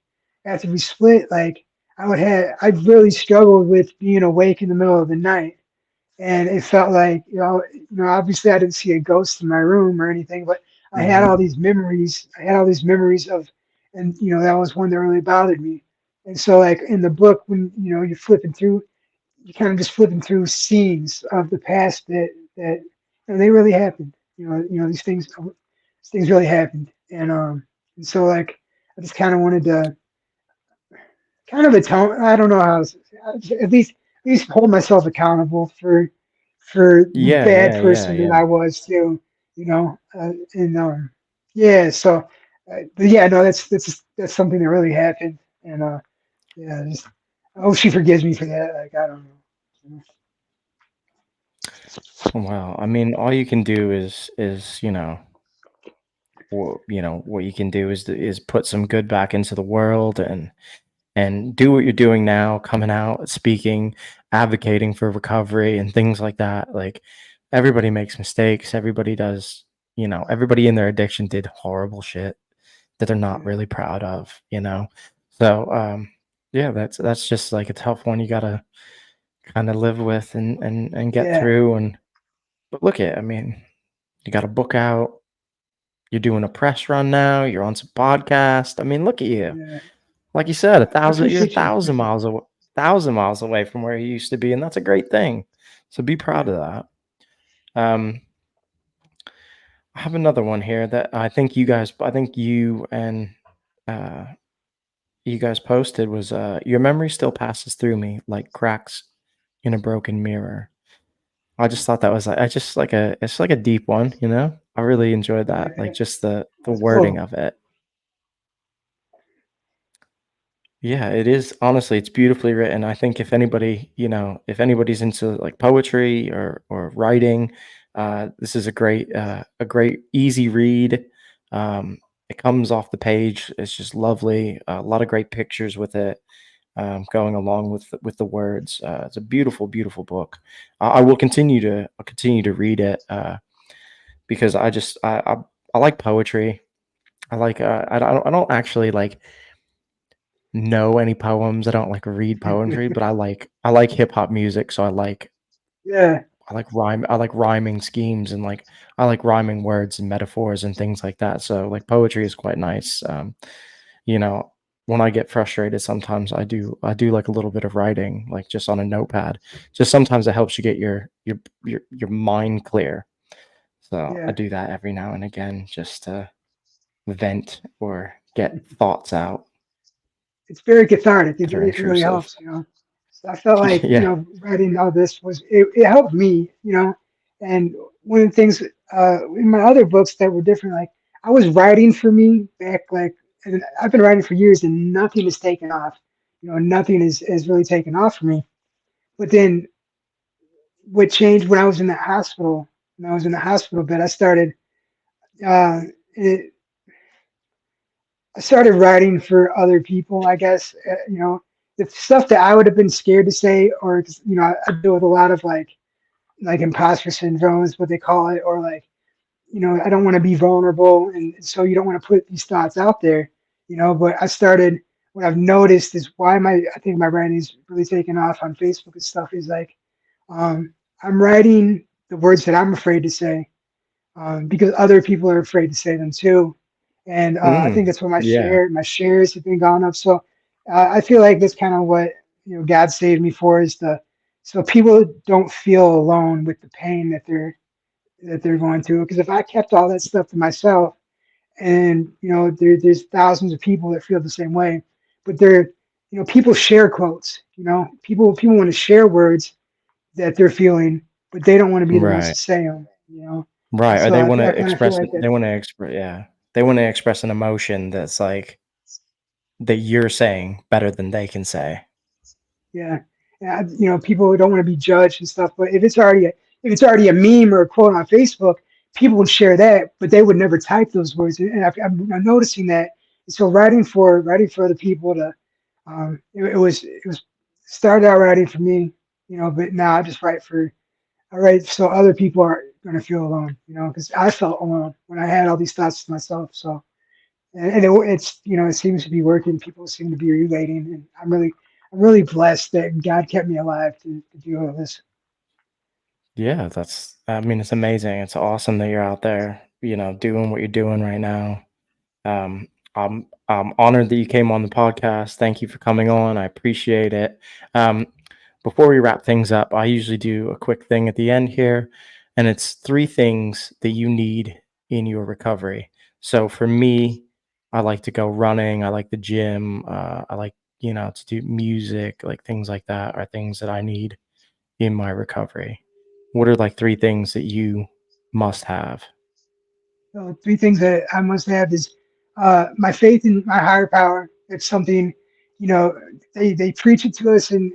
Speaker 2: split, like I really struggled with being awake in the middle of the night, and it felt like obviously I didn't see a ghost in my room or anything, but I had
Speaker 1: Mhm.
Speaker 2: all these memories. I had all these memories of, and that was one that really bothered me. And so like in the book, when you're flipping through, you kind of just flipping through scenes of the past that they really happened. These things really happened, and so like I just kind of wanted to kind of atone. I don't know how at least hold myself accountable for the
Speaker 1: Yeah,
Speaker 2: bad
Speaker 1: yeah, yeah,
Speaker 2: person that
Speaker 1: yeah.
Speaker 2: I was too. And yeah. So, but yeah, no, that's something that really happened, and yeah, just I hope she forgives me for that. Like I don't know.
Speaker 1: Wow. I mean, all you can do is, what you can do is put some good back into the world and do what you're doing now, coming out, speaking, advocating for recovery and things like that. Like everybody makes mistakes. Everybody does, everybody in their addiction did horrible shit that they're not
Speaker 2: Yeah,
Speaker 1: really proud of. So, yeah, that's just like a tough one you gotta kind of live with and get
Speaker 2: yeah,
Speaker 1: through. And but look at, I mean, you got a book out, you're doing a press run now, you're on some podcast. I mean, look at you.
Speaker 2: yeah.
Speaker 1: Like you said,
Speaker 2: I
Speaker 1: you're a
Speaker 2: appreciate you. I
Speaker 1: thousand
Speaker 2: appreciate
Speaker 1: miles away, thousand miles away from where you used to be, and that's a great thing. So be
Speaker 2: you.
Speaker 1: proud of that. Um, I have another one here that I think uh, you guys posted was your memory still passes through me like cracks in a broken mirror. I just thought that was like, I just like it's like a deep one. I really enjoyed
Speaker 2: Yeah,
Speaker 1: that, like
Speaker 2: yeah.
Speaker 1: just the
Speaker 2: That's
Speaker 1: wording
Speaker 2: cool.
Speaker 1: of it. Yeah, it is. Honestly, it's beautifully written. I think if anybody's into like poetry or writing, this is a great easy read. It comes off the page. It's just lovely. A lot of great pictures with it, going along with the words. It's a beautiful, beautiful book. I'll continue to read it because I like poetry. I don't actually like know any poems. I don't like read poetry, but I like hip hop music, so
Speaker 2: Yeah,
Speaker 1: I like rhyming schemes and like I like rhyming words and metaphors and things like that. So like poetry is quite nice. You know, when I get frustrated, sometimes I do like a little bit of writing, like just on a notepad. Just sometimes it helps you get your mind clear. So I
Speaker 2: yeah.
Speaker 1: do that every now and again just to vent or get thoughts out
Speaker 2: It's very cathartic. It
Speaker 1: that are
Speaker 2: really, it really
Speaker 1: intrusive.
Speaker 2: helps. So I felt like,
Speaker 1: Yeah.
Speaker 2: writing all this it helped me. And one of the things in my other books that were different, like I was writing for me back like, and I've been writing for years and nothing has taken off. Nothing is really taken off for me. But then what changed when I was in the hospital, when I was in the hospital bed, uh, it, I started writing for other people, I guess. The stuff that I would have been scared to say, or I deal with a lot of like imposter syndrome is what they call it, or like I don't want to be vulnerable, and so you don't want to put these thoughts out there. But I started. What I've noticed is why I think my writing is really taking off on Facebook and stuff is like um, I'm writing the words that I'm afraid to say because other people are afraid to say them too. And I think
Speaker 1: Mm,
Speaker 2: that's what my
Speaker 1: yeah.
Speaker 2: shares have been gone up. So I feel like that's kind of what God saved me for is the so people don't feel alone with the pain that they're going through. Because if I kept all that stuff to myself, and there's thousands of people that feel the same way, but people share quotes. People want to share words that they're feeling, but they don't want to be the ones to
Speaker 1: Right.
Speaker 2: say them. And
Speaker 1: Right. Or
Speaker 2: so
Speaker 1: they
Speaker 2: I,
Speaker 1: want to
Speaker 2: I kind of feel
Speaker 1: express
Speaker 2: like
Speaker 1: it. They
Speaker 2: that's
Speaker 1: want to express, yeah. They want to express an emotion that's like that you're saying better than they can say.
Speaker 2: yeah. People don't want to be judged and stuff. But if it's already a meme or a quote on Facebook, people would share that, but they would never type those words. And I'm noticing that. And so writing for other people to, it was started out writing for me, but now I write so other people aren't going to feel alone, because I felt alone when I had all these thoughts to myself. So it seems to be working. People seem to be relating, and I'm really blessed that God kept me alive to do all this.
Speaker 1: Yeah, I mean, it's amazing. It's awesome that you're out there, doing what you're doing right now. I'm honored that you came on the podcast. Thank you for coming on. I appreciate it. Um, Before we wrap things up, I usually do a quick thing at the end here, and it's three things that you need in your recovery. So for me, I like to go running. I like the gym. I like, to do music, like things like that are things that I need in my recovery. What are like three things that you must have?
Speaker 2: So three things that I must have is my faith in my higher power. It's something, you know, they preach it to us, and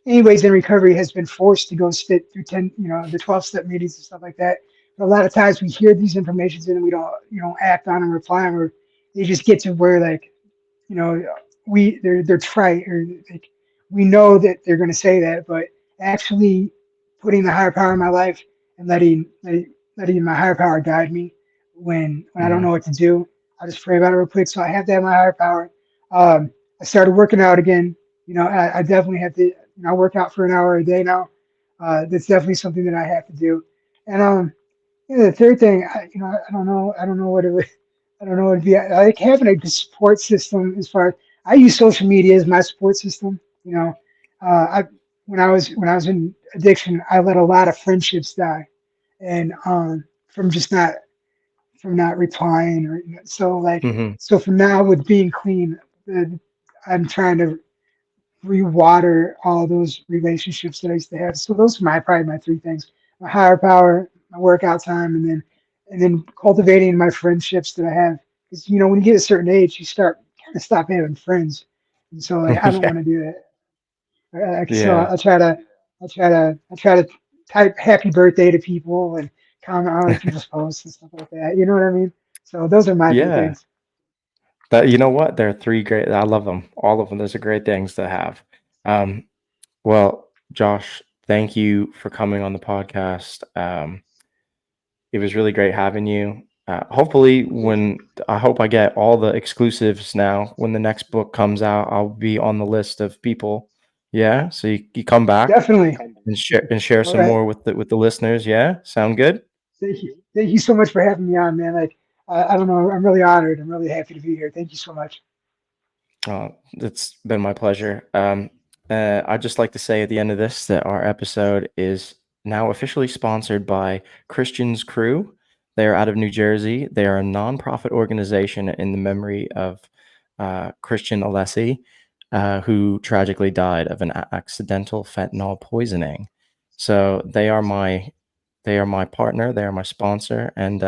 Speaker 2: anyways in recovery has been forced to go sit through the 12-step meetings and stuff like that. But a lot of times we hear these informations and we don't act on them, reply them, or they just get to where like you know they're trite, or like we know that they're going to say that, but actually putting the higher power in my life and letting my higher power guide me when I don't know
Speaker 1: Mhm.
Speaker 2: what to do. I just pray about it real quick. So I have to have my higher power. I started working out again. I definitely have to. I work out for an hour a day now. That's definitely something that I have to do. And the third thing, I don't know what it would, I don't know what it'd be. I like having a good support system. As far I use social media as my support system. I when I was in addiction, I let a lot of friendships die, and from not replying, or
Speaker 1: Mhm.
Speaker 2: so from now with being clean, I'm trying to rewater all those relationships that I used to have. So those are probably my three things: my higher power, my workout time, and then cultivating my friendships that I have. Because when you get a certain age, you start kind of stop having friends, and so like I don't
Speaker 1: Yeah.
Speaker 2: want to do that. So
Speaker 1: Yeah.
Speaker 2: I try to type happy birthday to people and comment on other people's posts and stuff like that. You know what I mean? So those are my three
Speaker 1: Yeah.
Speaker 2: things.
Speaker 1: You know what? There are three great. I love them. All of them. Those are great things to have. Um, well, Josh, thank you for coming on the podcast. It was really great having you. Hopefully, I hope I get all the exclusives now. When the next book comes out, I'll be on the list of people. Yeah, so you come back
Speaker 2: Definitely.
Speaker 1: and share
Speaker 2: All
Speaker 1: some
Speaker 2: right.
Speaker 1: more with the listeners. Yeah, sound good?
Speaker 2: Thank you. Thank you so much for having me on, man. Like, I don't know. I'm really honored. I'm really happy to be here. Thank you so much.
Speaker 1: It's been my pleasure. I'd just like to say at the end of this that our episode is now officially sponsored by Christian's Crew. They are out of New Jersey. They are a nonprofit organization in the memory of Christian Alessi, who tragically died of an accidental fentanyl poisoning. So they are my partner. They are my sponsor, and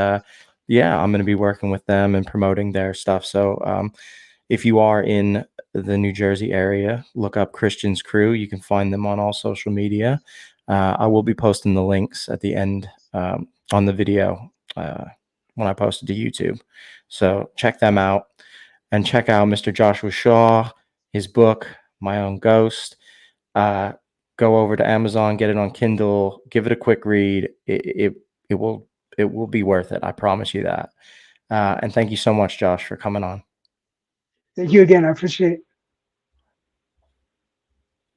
Speaker 1: yeah, I'm going to be working with them and promoting their stuff. So if you are in the New Jersey area, look up Christian's Crew. You can find them on all social media. I will be posting the links at the end on the video when I post it to YouTube. So check them out and check out Mr. Joshua Shaw, his book, My Own Ghost. Uh, Go over to Amazon, get it on Kindle, give it a quick read. It will be worth it. I promise you that. And thank you so much, Josh, for coming on.
Speaker 2: Thank you again. I appreciate it.